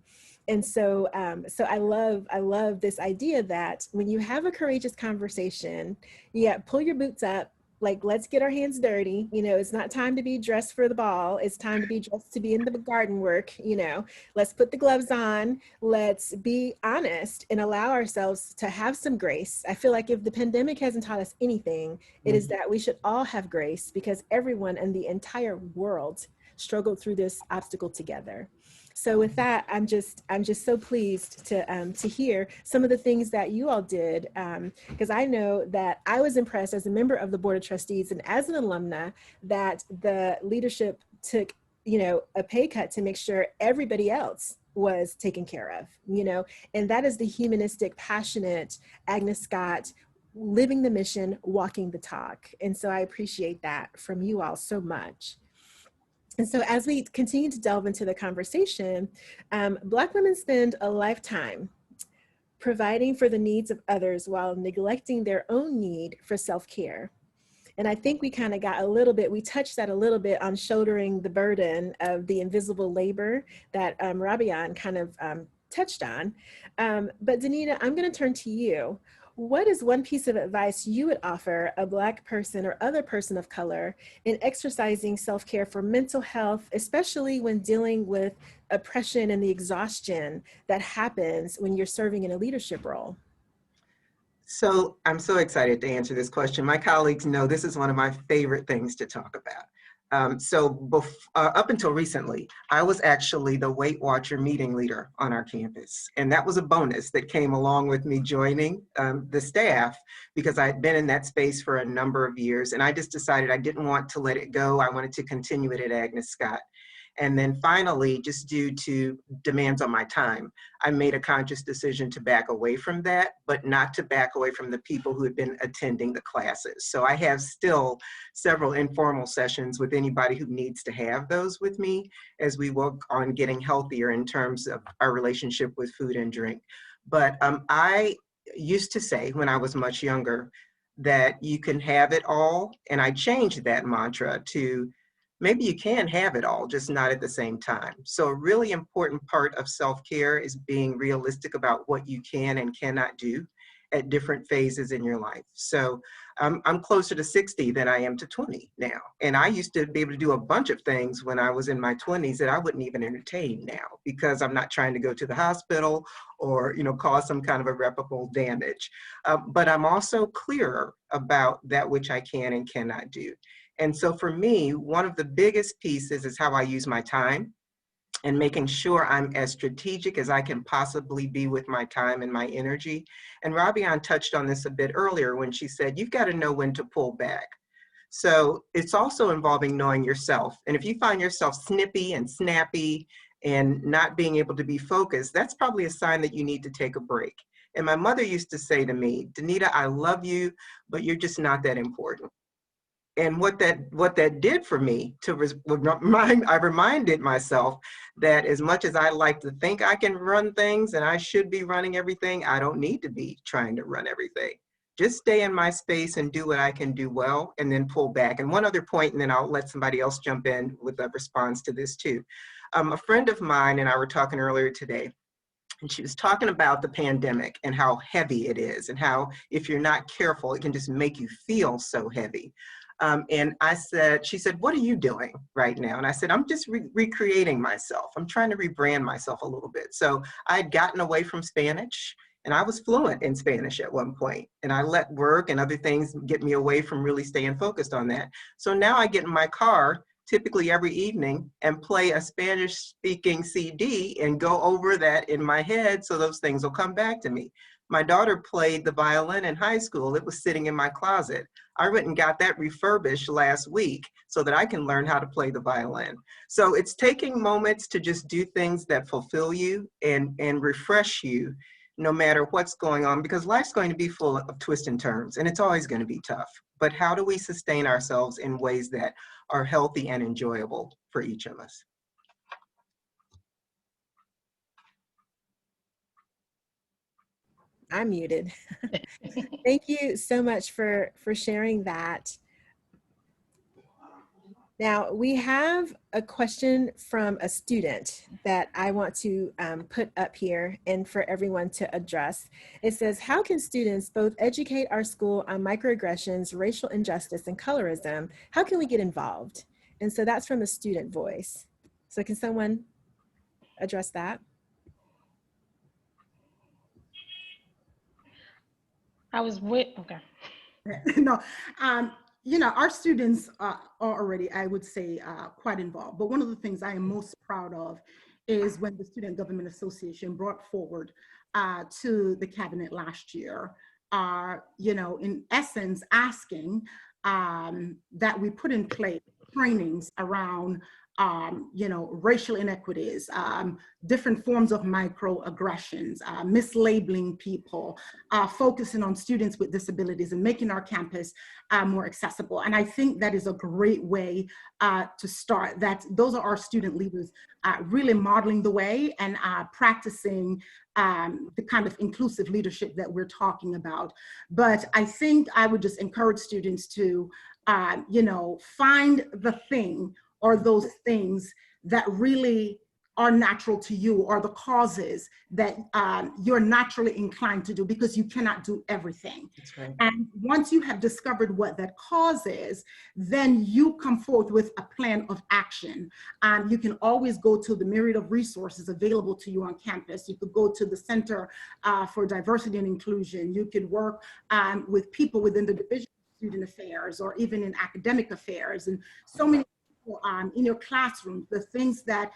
And so, so I love this idea that when you have a courageous conversation, yeah, pull your boots up, like, let's get our hands dirty. You know, it's not time to be dressed for the ball. It's time to be dressed to be in the garden work. You know, let's put the gloves on. Let's be honest and allow ourselves to have some grace. I feel like if the pandemic hasn't taught us anything, it is that we should all have grace because everyone in the entire world struggled through this obstacle together. So with that, I'm just so pleased to hear some of the things that you all did, because I know that I was impressed as a member of the Board of Trustees and as an alumna that the leadership took, you know, a pay cut to make sure everybody else was taken care of, you know, and that is the humanistic, passionate Agnes Scott living the mission, walking the talk. And so I appreciate that from you all so much. And so as we continue to delve into the conversation, Black women spend a lifetime providing for the needs of others while neglecting their own need for self-care. And I think we kind of got a little bit, we touched that a little bit on shouldering the burden of the invisible labor that Robiaun kind of touched on. But Danita, I'm going to turn to you. What is one piece of advice you would offer a Black person or other person of color in exercising self-care for mental health, especially when dealing with oppression and the exhaustion that happens when you're serving in a leadership role? So I'm so excited to answer this question. My colleagues know this is one of my favorite things to talk about. Up until recently, I was actually the Weight Watcher meeting leader on our campus. And that was a bonus that came along with me joining the staff because I had been in that space for a number of years. And I just decided I didn't want to let it go. I wanted to continue it at Agnes Scott. And then finally, just due to demands on my time, I made a conscious decision to back away from that, but not to back away from the people who had been attending the classes. So I have still several informal sessions with anybody who needs to have those with me as we work on getting healthier in terms of our relationship with food and drink. But I used to say when I was much younger that you can have it all. And I changed that mantra to maybe you can have it all, just not at the same time. So a really important part of self-care is being realistic about what you can and cannot do at different phases in your life. So I'm closer to 60 than I am to 20 now. And I used to be able to do a bunch of things when I was in my 20s that I wouldn't even entertain now because I'm not trying to go to the hospital or, you know, cause some kind of irreparable damage. But I'm also clearer about that which I can and cannot do. And so for me, one of the biggest pieces is how I use my time and making sure I'm as strategic as I can possibly be with my time and my energy. And Robiaun touched on this a bit earlier when she said, you've got to know when to pull back. So it's also involving knowing yourself. And if you find yourself snippy and snappy and not being able to be focused, that's probably a sign that you need to take a break. And my mother used to say to me, Danita, I love you, but you're just not that important. And what that did for me I reminded myself that as much as I like to think I can run things and I should be running everything, I don't need to be trying to run everything. Just stay in my space and do what I can do well and then pull back. And one other point, and then I'll let somebody else jump in with a response to this too. A friend of mine and I were talking earlier today, and she was talking about the pandemic and how heavy it is and how if you're not careful, it can just make you feel so heavy. And she said, what are you doing right now? And I said, I'm just recreating myself. I'm trying to rebrand myself a little bit. So I had gotten away from Spanish and I was fluent in Spanish at one point. And I let work and other things get me away from really staying focused on that. So now I get in my car typically every evening, and play a Spanish-speaking CD and go over that in my head so those things will come back to me. My daughter played the violin in high school. It was sitting in my closet. I went and got that refurbished last week so that I can learn how to play the violin. So it's taking moments to just do things that fulfill you and refresh you no matter what's going on, because life's going to be full of twists and turns, and it's always going to be tough. But how do we sustain ourselves in ways that are healthy and enjoyable for each of us? I'm muted. Thank you so much for sharing that. Now, we have a question from a student that I want to put up here and for everyone to address. It says, how can students both educate our school on microaggressions, racial injustice, and colorism? How can we get involved? And so that's from a student voice. So can someone address that? Okay. No, you know, our students are already, I would say, quite involved. But one of the things I am most proud of is when the Student Government Association brought forward to the cabinet last year, you know, in essence, asking that we put in place trainings around you know, racial inequities, different forms of microaggressions, mislabeling people, focusing on students with disabilities and making our campus more accessible. And I think that is a great way to start. Those are our student leaders really modeling the way and practicing the kind of inclusive leadership that we're talking about. But I think I would just encourage students to, you know, find the thing or those things that really are natural to you, or the causes that you're naturally inclined to do, because you cannot do everything. That's right. And once you have discovered what that cause is, then you come forth with a plan of action. You can always go to the myriad of resources available to you on campus. You could go to the Center for Diversity and Inclusion. You could work with people within the Division of Student Affairs, or even in academic affairs, and so many in your classroom, the things that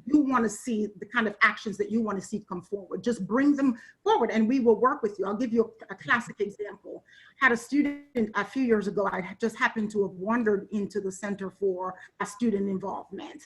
you want to see, the kind of actions that you want to see come forward, just bring them forward and we will work with you. I'll give you a classic example. Had a student a few years ago, I just happened to have wandered into the Center for Student Involvement.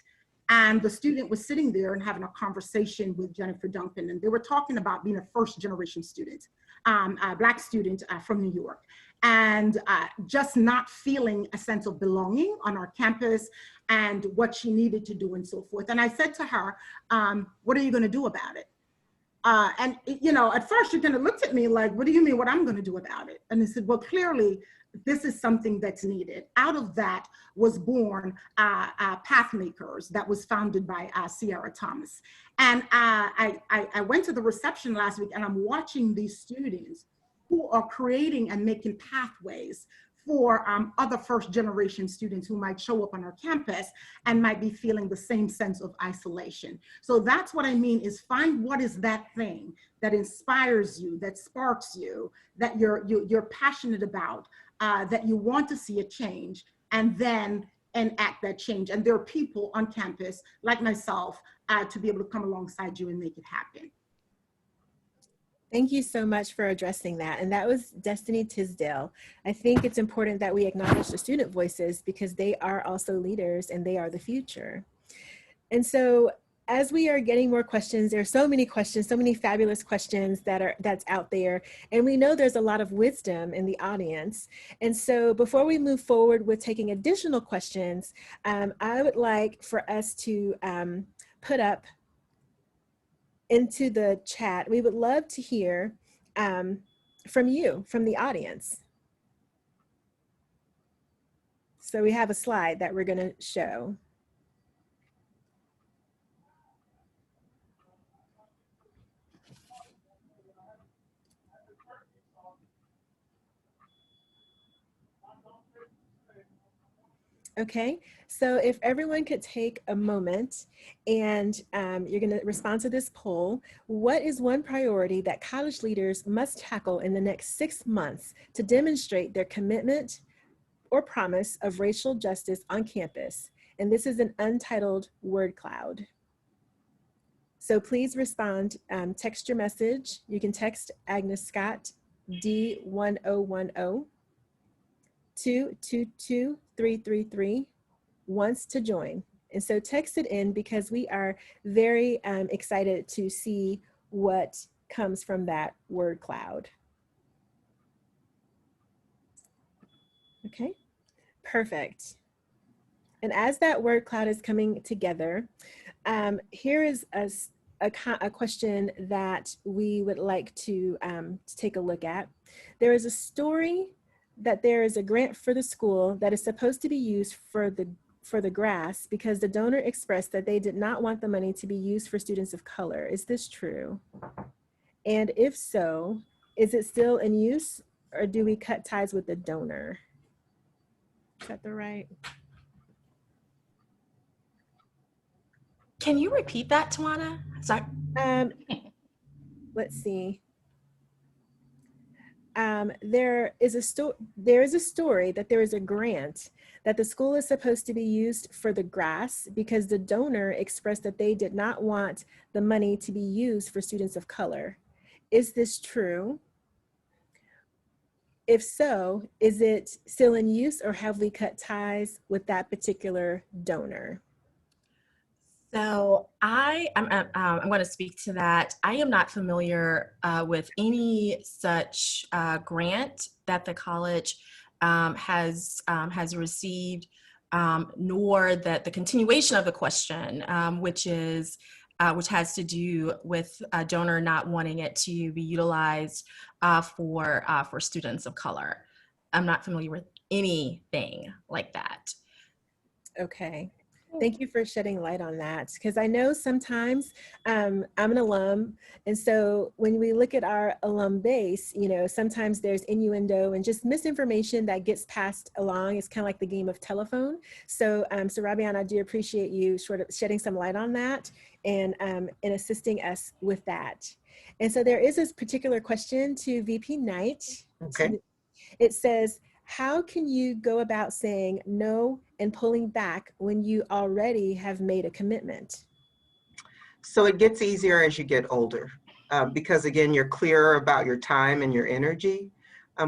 And the student was sitting there and having a conversation with Jennifer Duncan, and they were talking about being a first generation student, a Black student from New York, and just not feeling a sense of belonging on our campus and what she needed to do and so forth. And I said to her, what are you gonna do about it? And you know, at first she kind of looked at me like, what do you mean what I'm gonna do about it? And I said, well, clearly this is something that's needed. Out of that was born Pathmakers, that was founded by Sierra Thomas. And I went to the reception last week and I'm watching these students who are creating and making pathways for other first generation students who might show up on our campus and might be feeling the same sense of isolation. So that's what I mean, is find what is that thing that inspires you, that sparks you, that you're passionate about, that you want to see a change, and then enact that change. And there are people on campus like myself to be able to come alongside you and make it happen. Thank you so much for addressing that. And that was Destiny Tisdale. I think it's important that we acknowledge the student voices because they are also leaders and they are the future. And so as we are getting more questions, there are so many questions, so many fabulous questions that's out there. And we know there's a lot of wisdom in the audience. And so before we move forward with taking additional questions, I would like for us to put up into the chat. We would love to hear from you, from the audience. So we have a slide that we're going to show. Okay, so if everyone could take a moment and you're going to respond to this poll. What is one priority that college leaders must tackle in the next 6 months to demonstrate their commitment or promise of racial justice on campus? and this is an untitled word cloud. So please respond, text your message. You can text Agnes Scott D1010 to 22333 wants to join. And so text it in because we are very excited to see what comes from that word cloud. Okay, perfect. And as that word cloud is coming together, here is a question that we would like to take a look at. There is a story that there is a grant for the school that is supposed to be used for the grass because the donor expressed that they did not want the money to be used for students of color. Is this true? And if so, is it still in use or do we cut ties with the donor? Is that the right? Can you repeat that, Tawana? Sorry. Let's see. There is a story that there is a grant that the school is supposed to be used for the grass because the donor expressed that they did not want the money to be used for students of color. Is this true? If so, is it still in use or have we cut ties with that particular donor? So I'm going to speak to that. I am not familiar with any such grant that the college has received, nor that the continuation of the question, which has to do with a donor not wanting it to be utilized for students of color. I'm not familiar with anything like that. Okay. Thank you for shedding light on that, because I know sometimes I'm an alum, and so when we look at our alum base, you know, sometimes there's innuendo and just misinformation that gets passed along. It's kind of like the game of telephone. So, so Robiaun, I do appreciate you sort of shedding some light on that and assisting us with that. And so there is this particular question to VP Knight. Okay. It says, how can you go about saying no and pulling back when you already have made a commitment? So it gets easier as you get older because again, you're clearer about your time and your energy.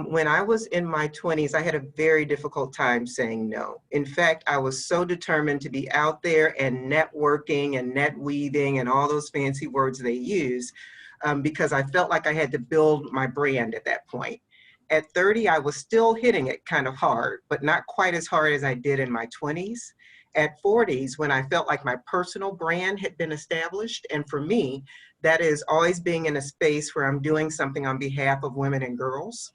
When I was in my 20s, I had a very difficult time saying no. In fact, I was so determined to be out there and networking and net weaving and all those fancy words they use because I felt like I had to build my brand at that point. At 30, I was still hitting it kind of hard, but not quite as hard as I did in my 20s. At 40s, when I felt like my personal brand had been established, and for me, that is always being in a space where I'm doing something on behalf of women and girls.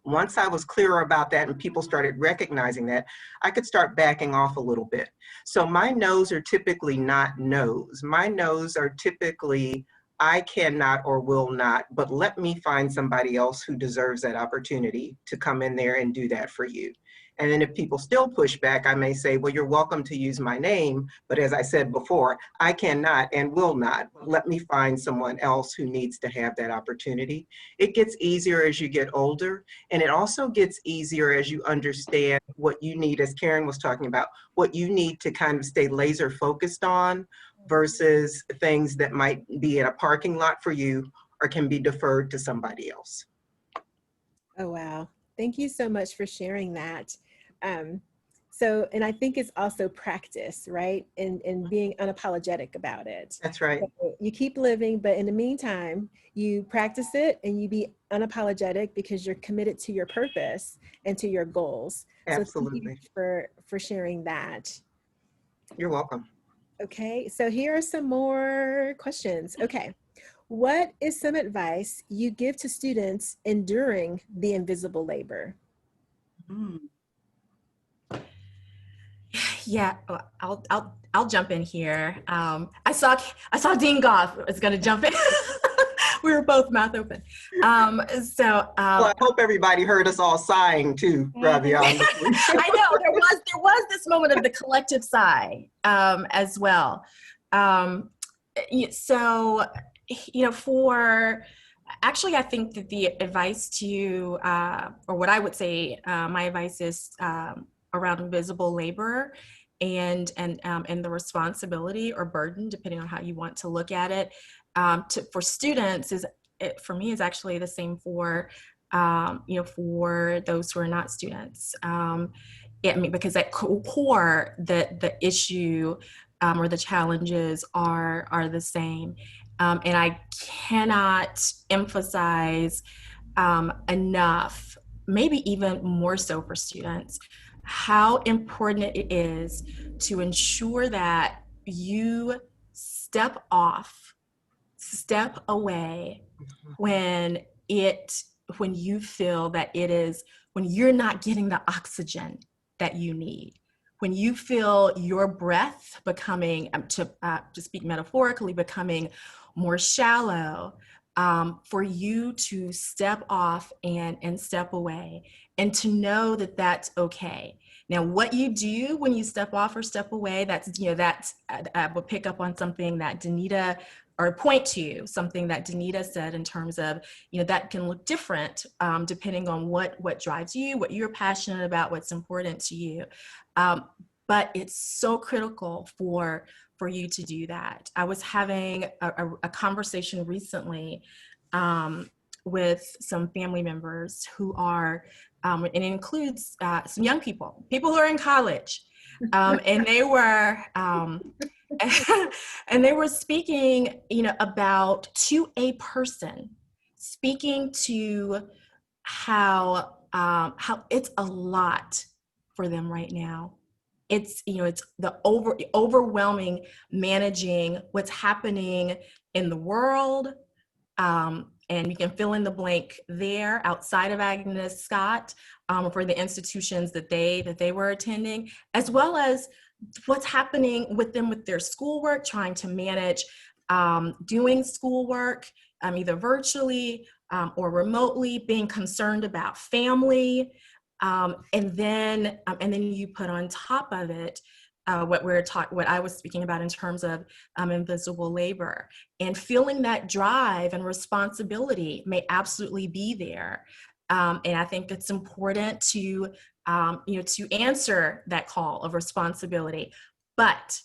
Once I was clearer about that and people started recognizing that, I could start backing off a little bit. So my no's are typically not no's. My no's are typically, I cannot or will not, but let me find somebody else who deserves that opportunity to come in there and do that for you. And then if people still push back, I may say, well, you're welcome to use my name, but as I said before, I cannot and will not. Let me find someone else who needs to have that opportunity. It gets easier as you get older, and it also gets easier as you understand what you need, as Karen was talking about, what you need to kind of stay laser focused on versus things that might be in a parking lot for you or can be deferred to somebody else. Oh, wow. Thank you so much for sharing that. So, and I think it's also practice, right? And being unapologetic about it. That's right. So you keep living, but in the meantime, you practice it and you be unapologetic because you're committed to your purpose and to your goals. Absolutely. So thank you for sharing that. You're welcome. Okay, so here are some more questions. Okay, what is some advice you give to students enduring the invisible labor? Yeah, I'll jump in here. I saw Dean Goff was going to jump in. We were both mouth open. Well, I hope everybody heard us all sighing too, Robiaun. I know there was this moment of the collective sigh as well. So, you know, actually, I think that the advice to, or what I would say, my advice is around invisible labor and the responsibility or burden, depending on how you want to look at it, for students for me is actually the same for for those who are not students. Because at core, the issue or the challenges are the same, and I cannot emphasize enough, maybe even more so for students, how important it is to ensure that you step away when you feel that when you're not getting the oxygen that you need, when you feel your breath becoming, to speak metaphorically, becoming more shallow, for you to step off and step away, and to know that that's okay. Now, what you do when you step off or step away, I would pick up on something that Danita, or point to something that Danita said in terms of, that can look different depending on what drives you, what you're passionate about, what's important to you. But it's so critical for you to do that. I was having a conversation recently with some family members who are, and it includes some young people who are in college, and they were, and they were speaking, about, to a person, speaking to how it's a lot for them right now. It's the overwhelming managing what's happening in the world, and you can fill in the blank there outside of Agnes Scott, for the institutions that they were attending, as well as what's happening with them with their schoolwork, trying to manage doing schoolwork either virtually or remotely, being concerned about family, and then you put on top of it what I was speaking about in terms of invisible labor, and feeling that drive and responsibility may absolutely be there. And I think it's important to answer that call of responsibility. But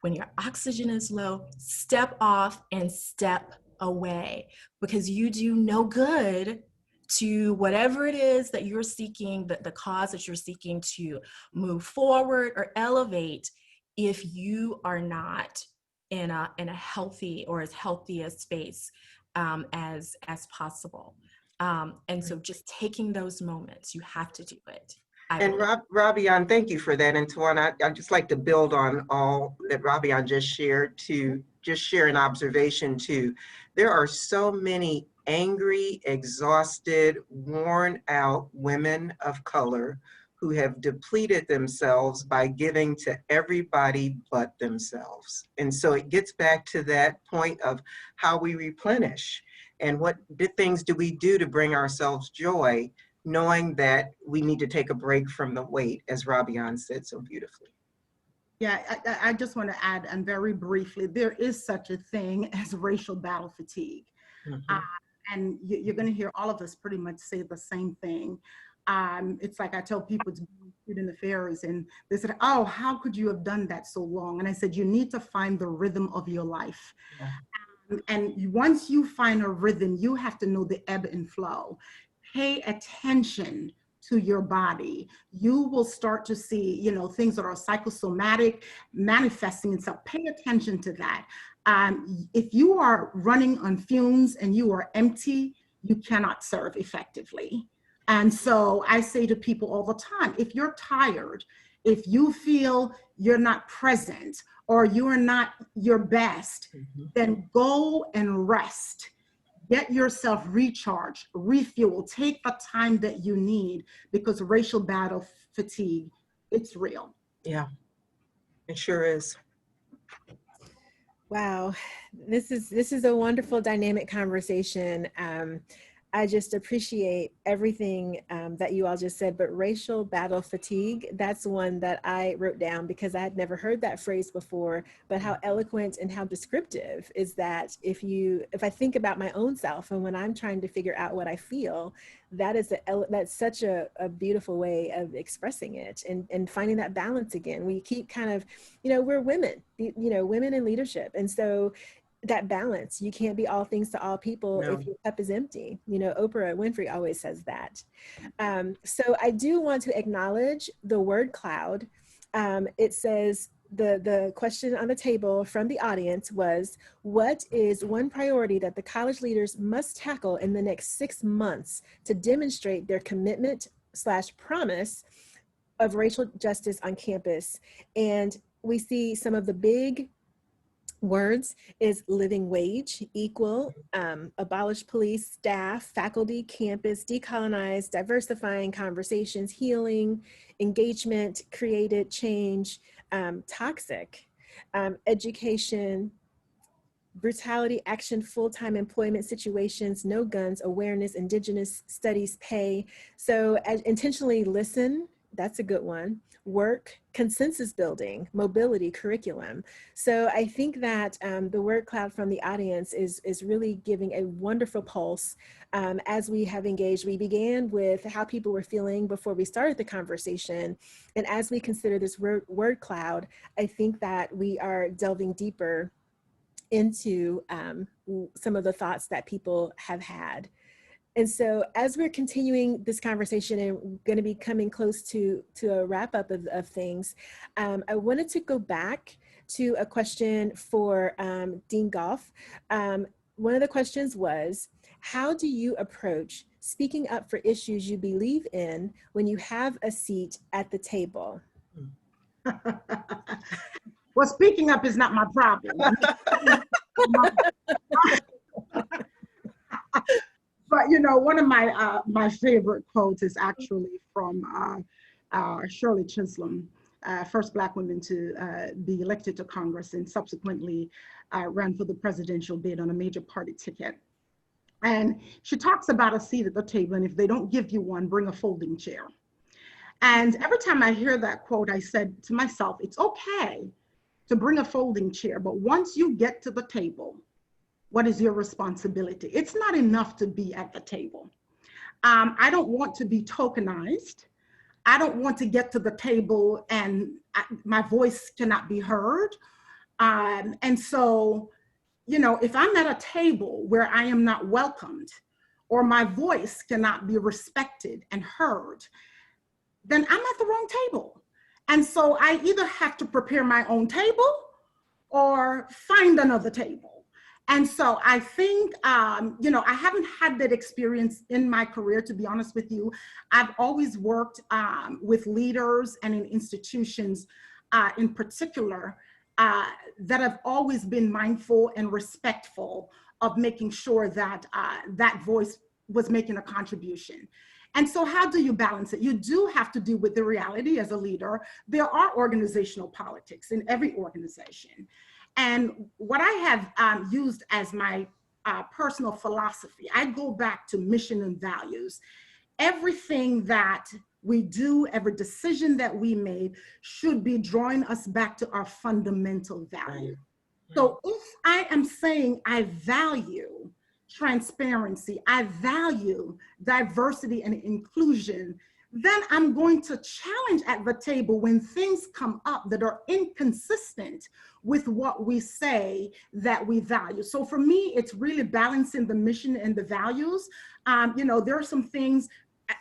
when your oxygen is low, step off and step away, because you do no good to whatever it is that you're seeking, the cause that you're seeking to move forward or elevate, if you are not in a healthy, or as healthy a space as possible. And so just taking those moments, you have to do it. And Robiaun, thank you for that. And Tawana, I'd just like to build on all that Robiaun just shared, to just share an observation too. There are so many angry, exhausted, worn out women of color who have depleted themselves by giving to everybody but themselves. And so it gets back to that point of how we replenish, and what things do we do to bring ourselves joy, knowing that we need to take a break from the weight, as Robiaun said so beautifully. Yeah, I just want to add, and very briefly, there is such a thing as racial battle fatigue. Mm-hmm. And you're going to hear all of us pretty much say the same thing. It's like I tell people, it's student affairs, and they said, oh, how could you have done that so long? And I said, you need to find the rhythm of your life. Yeah. And once you find a rhythm, you have to know the ebb and flow. Pay attention to your body. You will start to see, things that are psychosomatic manifesting itself. Pay attention to that. If you are running on fumes and you are empty, you cannot serve effectively. And so I say to people all the time, if you're tired, if you feel you're not present or you are not your best, then go and rest. Get yourself recharged, refuel, take the time that you need, because racial battle fatigue, it's real. Yeah, it sure is. Wow, this is a wonderful dynamic conversation. I just appreciate everything that you all just said, but racial battle fatigue, that's one that I wrote down because I had never heard that phrase before, but how eloquent and how descriptive is that if I think about my own self and when I'm trying to figure out what I feel, that's such a beautiful way of expressing it and finding that balance again. We keep kind of, we're women, women in leadership. And so that balance, you can't be all things to all people if your cup is empty. Oprah Winfrey always says that. So I do want to acknowledge the word cloud. It says the question on the table from the audience was, what is one priority that the college leaders must tackle in the next 6 months to demonstrate their commitment / promise of racial justice on campus? And we see some of the big words is living wage, equal, abolish police, staff, faculty, campus, decolonize, diversifying conversations, healing, engagement, created, change, toxic, education, brutality, action, full-time employment situations, no guns, awareness, indigenous studies, pay. So intentionally listen, that's a good one. Work, consensus building, mobility, curriculum. So I think that the word cloud from the audience is really giving a wonderful pulse as we have engaged. We began with how people were feeling before we started the conversation. And as we consider this word cloud, I think that we are delving deeper into some of the thoughts that people have had. And so as we're continuing this conversation and going to be coming close to a wrap up of things, I wanted to go back to a question for Dean Goff. One of the questions was, how do you approach speaking up for issues you believe in when you have a seat at the table? Well, speaking up is not my problem. But one of my favorite quotes is actually from Shirley Chisholm, first Black woman to be elected to Congress and subsequently ran for the presidential bid on a major party ticket. And she talks about a seat at the table, and if they don't give you one, bring a folding chair. And every time I hear that quote, I said to myself, it's okay to bring a folding chair, but once you get to the table, what is your responsibility? It's not enough to be at the table. I don't want to be tokenized. I don't want to get to the table and my voice cannot be heard. And so, if I'm at a table where I am not welcomed or my voice cannot be respected and heard, then I'm at the wrong table. And so I either have to prepare my own table or find another table. And so I think, I haven't had that experience in my career, to be honest with you. I've always worked with leaders and in institutions in particular that have always been mindful and respectful of making sure that that voice was making a contribution. And so how do you balance it? You do have to deal with the reality as a leader. There are organizational politics in every organization. And what I have used as my personal philosophy, I go back to mission and values. Everything that we do, every decision that we made should be drawing us back to our fundamental value. Right. So if I am saying I value transparency, I value diversity and inclusion, then I'm going to challenge at the table when things come up that are inconsistent with what we say that we value. So for me, it's really balancing the mission and the values. There are some things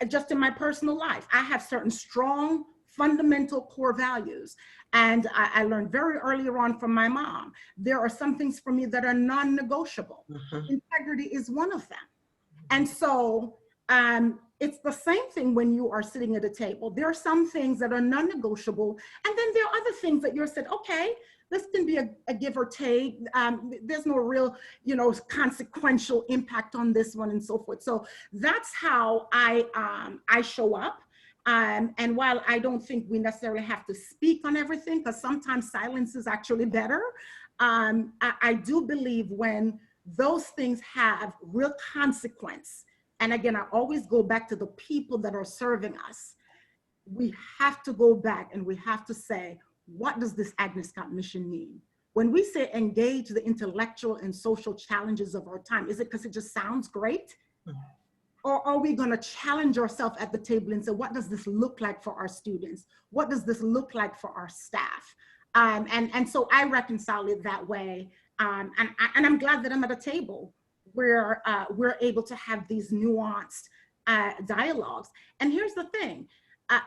just in my personal life. I have certain strong, fundamental core values. And I learned very earlier on from my mom, there are some things for me that are non-negotiable. Integrity is one of them. And so it's the same thing when you are sitting at a table. There are some things that are non-negotiable. And then there are other things that you're said, okay, this can be a give or take. There's no real, consequential impact on this one and so forth. So that's how I show up. And while I don't think we necessarily have to speak on everything, because sometimes silence is actually better, I do believe when those things have real consequence And again, I always go back to the people that are serving us. We have to go back and we have to say, what does this Agnes Scott mission mean? When we say engage the intellectual and social challenges of our time, is it because it just sounds great? Or are we going to challenge ourselves at the table and say, what does this look like for our students? What does this look like for our staff? And so I reconcile it that way. And I'm glad that I'm at a table where we're able to have these nuanced dialogues. And here's the thing,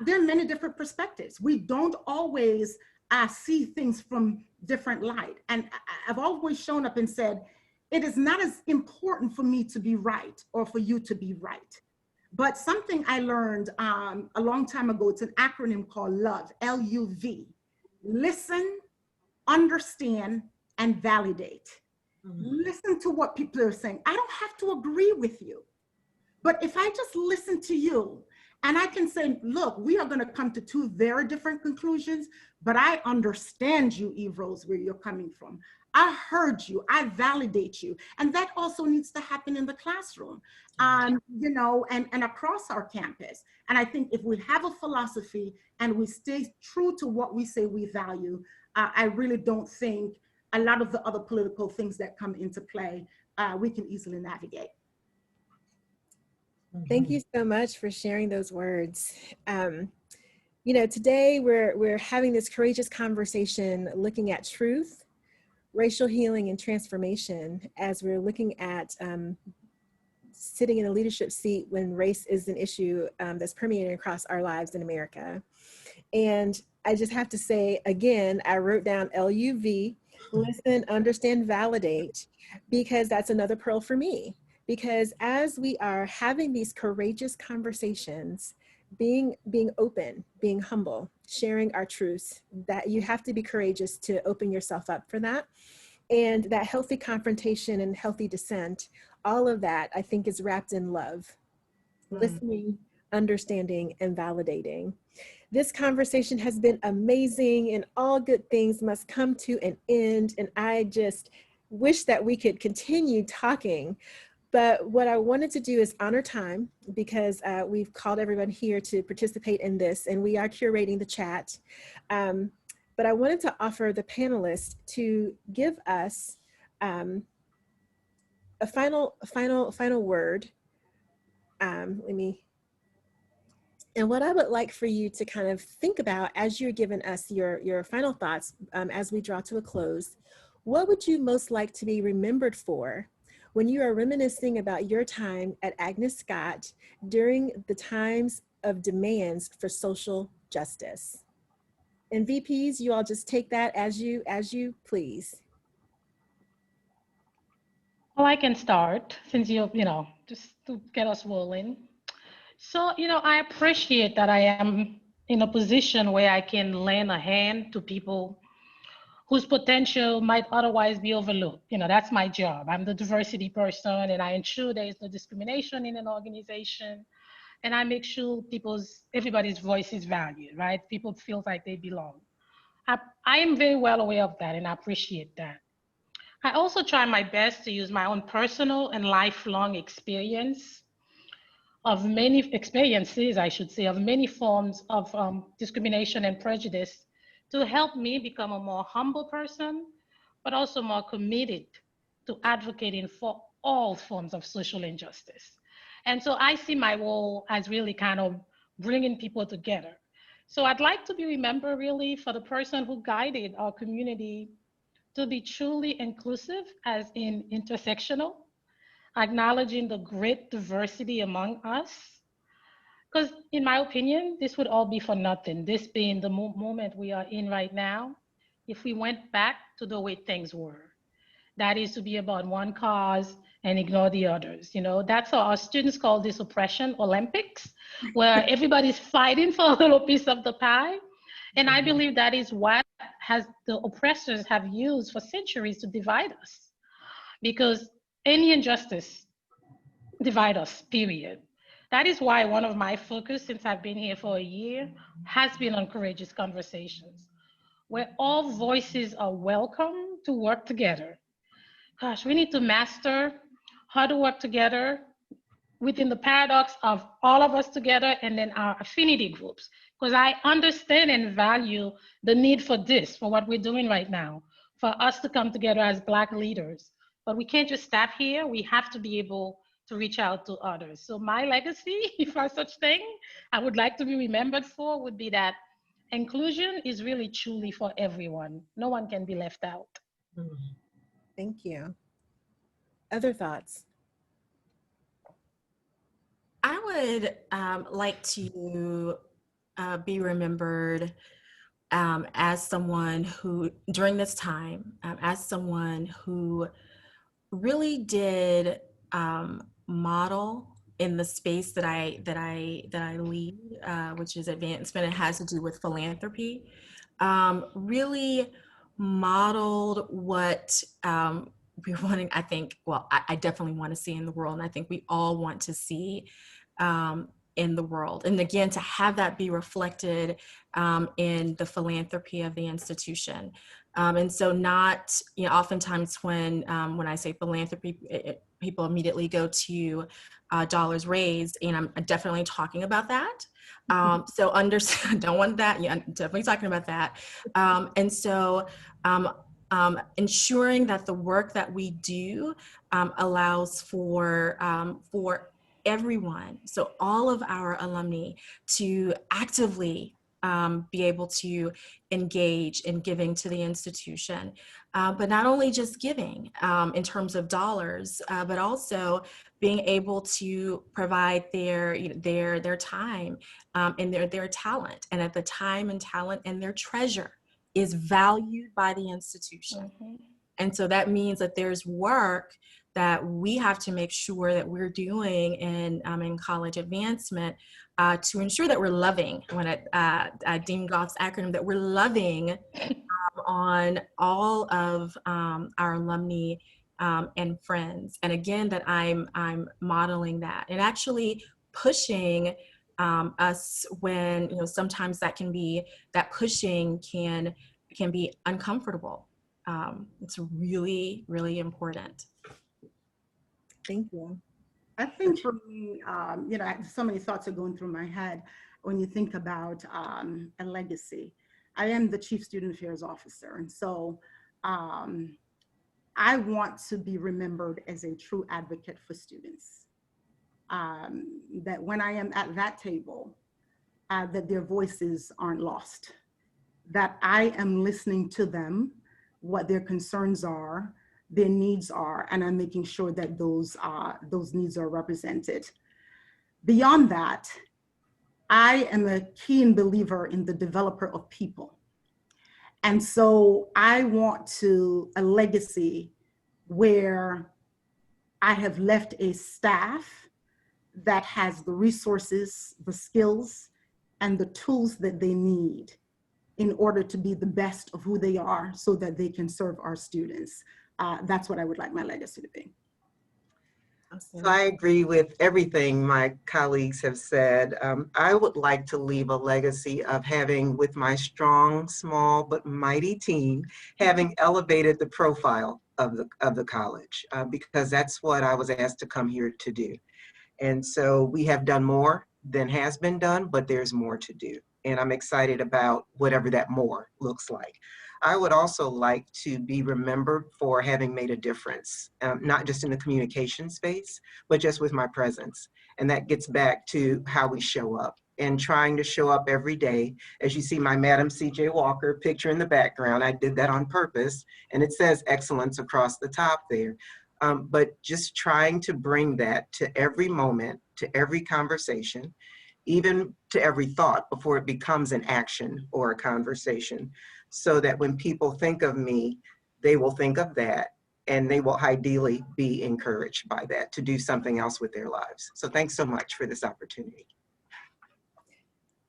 there are many different perspectives. We don't always see things from different light. And I've always shown up and said, it is not as important for me to be right or for you to be right. But something I learned a long time ago, it's an acronym called LOVE, L-U-V. Listen, understand, and validate. Listen to what people are saying. I don't have to agree with you. But if I just listen to you, and I can say, look, we are going to come to two very different conclusions, but I understand you, Yves-Rose, where you're coming from. I heard you, I validate you. And that also needs to happen in the classroom, you know, and across our campus. And I think if we have a philosophy and we stay true to what we say we value, I really don't think a lot of the other political things that come into play, we can easily navigate. Thank you so much for sharing those words. You know, today we're having this courageous conversation looking at truth, racial healing, and transformation as we're looking at sitting in a leadership seat when race is an issue that's permeating across our lives in America. And I just have to say, again, I wrote down LUV, listen, understand, validate, because that's another pearl for me. Because as we are having these courageous conversations, being open, being humble, sharing our truths, that you have to be courageous to open yourself up for that. And that healthy confrontation and healthy dissent, all of that I think is wrapped in love, listening, understanding, and validating. This conversation has been amazing, and all good things must come to an end. And I just wish that we could continue talking. But what I wanted to do is honor time, because we've called everyone here to participate in this, and we are curating the chat. But I wanted to offer the panelists to give us a final word. And what I would like for you to kind of think about as you're giving us your final thoughts as we draw to a close, what would you most like to be remembered for when you are reminiscing about your time at Agnes Scott during the times of demands for social justice? And VPs, you all just take that as you please. Well, I can start since you know, just to get us rolling. So, you know, I appreciate that I am in a position where I can lend a hand to people whose potential might otherwise be overlooked. You know, that's my job. I'm the diversity person, and I ensure there is no discrimination in an organization. And I make sure everybody's voice is valued, right? People feel like they belong. I am very well aware of that, and I appreciate that. I also try my best to use my own personal and lifelong experiences, I should say, of many forms of discrimination and prejudice to help me become a more humble person, but also more committed to advocating for all forms of social injustice. And so I see my role as really kind of bringing people together. So I'd like to be remembered really for the person who guided our community to be truly inclusive, as in intersectional, acknowledging the great diversity among us. Because in my opinion, this would all be for nothing, this being the moment we are in right now, if we went back to the way things were. That is to be about one cause and ignore the others. You know, that's how our students call this oppression Olympics, where everybody's fighting for a little piece of the pie. And I believe that is what the oppressors have used for centuries to divide us. Because any injustice divide us, period. That is why one of my focus since I've been here for a year has been on courageous conversations, where all voices are welcome to work together. Gosh, we need to master how to work together within the paradox of all of us together and then our affinity groups. Because I understand and value the need for this, for what we're doing right now, for us to come together as Black leaders. But we can't just stop here. We have to be able to reach out to others. So my legacy, if there's such thing, I would like to be remembered for would be that inclusion is really truly for everyone. No one can be left out. Thank you. Other thoughts? I would like to be remembered as someone who, during this time, as someone who really did model in the space that I lead, which is advancement. It has to do with philanthropy. Really modeled what we're wanting. I think. Well, I definitely want to see in the world, and I think we all want to see in the world. And again, to have that be reflected in the philanthropy of the institution. And so not, oftentimes when I say philanthropy, people immediately go to dollars raised, and I'm definitely talking about that. So understand, don't want that. Yeah, I'm definitely talking about that. And so ensuring that the work that we do allows for everyone, so all of our alumni, to actively be able to engage in giving to the institution, but not only just giving in terms of dollars, but also being able to provide their time and their talent, and that the time and talent and their treasure is valued by the institution. And so that means that there's work that we have to make sure that we're doing in college advancement to ensure that we're loving, when Dean Goff's acronym, that we're loving on all of our alumni and friends. And again, that I'm modeling that and actually pushing us when, sometimes that pushing can be uncomfortable. It's really, really important. Thank you. I think for me, so many thoughts are going through my head when you think about a legacy. I am the Chief Student Affairs Officer, and so I want to be remembered as a true advocate for students. That when I am at that table, that their voices aren't lost, that I am listening to them, what their concerns are, their needs are, and I'm making sure that those needs are represented. Beyond that, I am a keen believer in the developer of people. And so I want a legacy where I have left a staff that has the resources, the skills, and the tools that they need in order to be the best of who they are so that they can serve our students. That's what I would like my legacy to be. So I agree with everything my colleagues have said. I would like to leave a legacy of having, with my strong, small, but mighty team, having elevated the profile of the college, because that's what I was asked to come here to do. And so we have done more than has been done, but there's more to do. And I'm excited about whatever that more looks like. I would also like to be remembered for having made a difference, not just in the communication space, but just with my presence. And that gets back to how we show up and trying to show up every day. As you see my Madam C.J. Walker picture in the background, I did that on purpose, and it says excellence across the top there. But just trying to bring that to every moment, to every conversation, even to every thought before it becomes an action or a conversation, so that when people think of me, they will think of that, and they will ideally be encouraged by that to do something else with their lives. So thanks so much for this opportunity.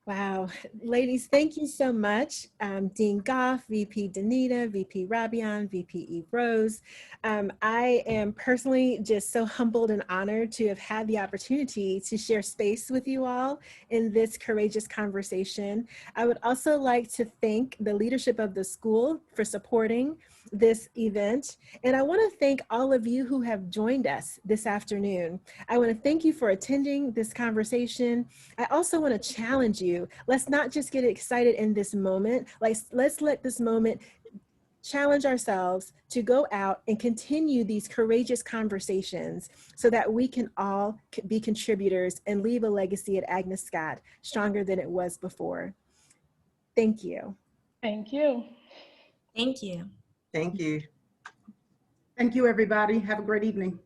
Wow, ladies, thank you so much. Dean Goff, VP Danita, VP Robiaun, VP Yves-Rose. I am personally just so humbled and honored to have had the opportunity to share space with you all in this courageous conversation. I would also like to thank the leadership of the school for supporting this event. And I want to thank all of you who have joined us this afternoon. I want to thank you for attending this conversation. I also want to challenge you. Let's not just get excited in this moment. Let's let this moment challenge ourselves to go out and continue these courageous conversations so that we can all be contributors and leave a legacy at Agnes Scott stronger than it was before. Thank you. Thank you. Thank you. Thank you. Thank you, everybody. Have a great evening.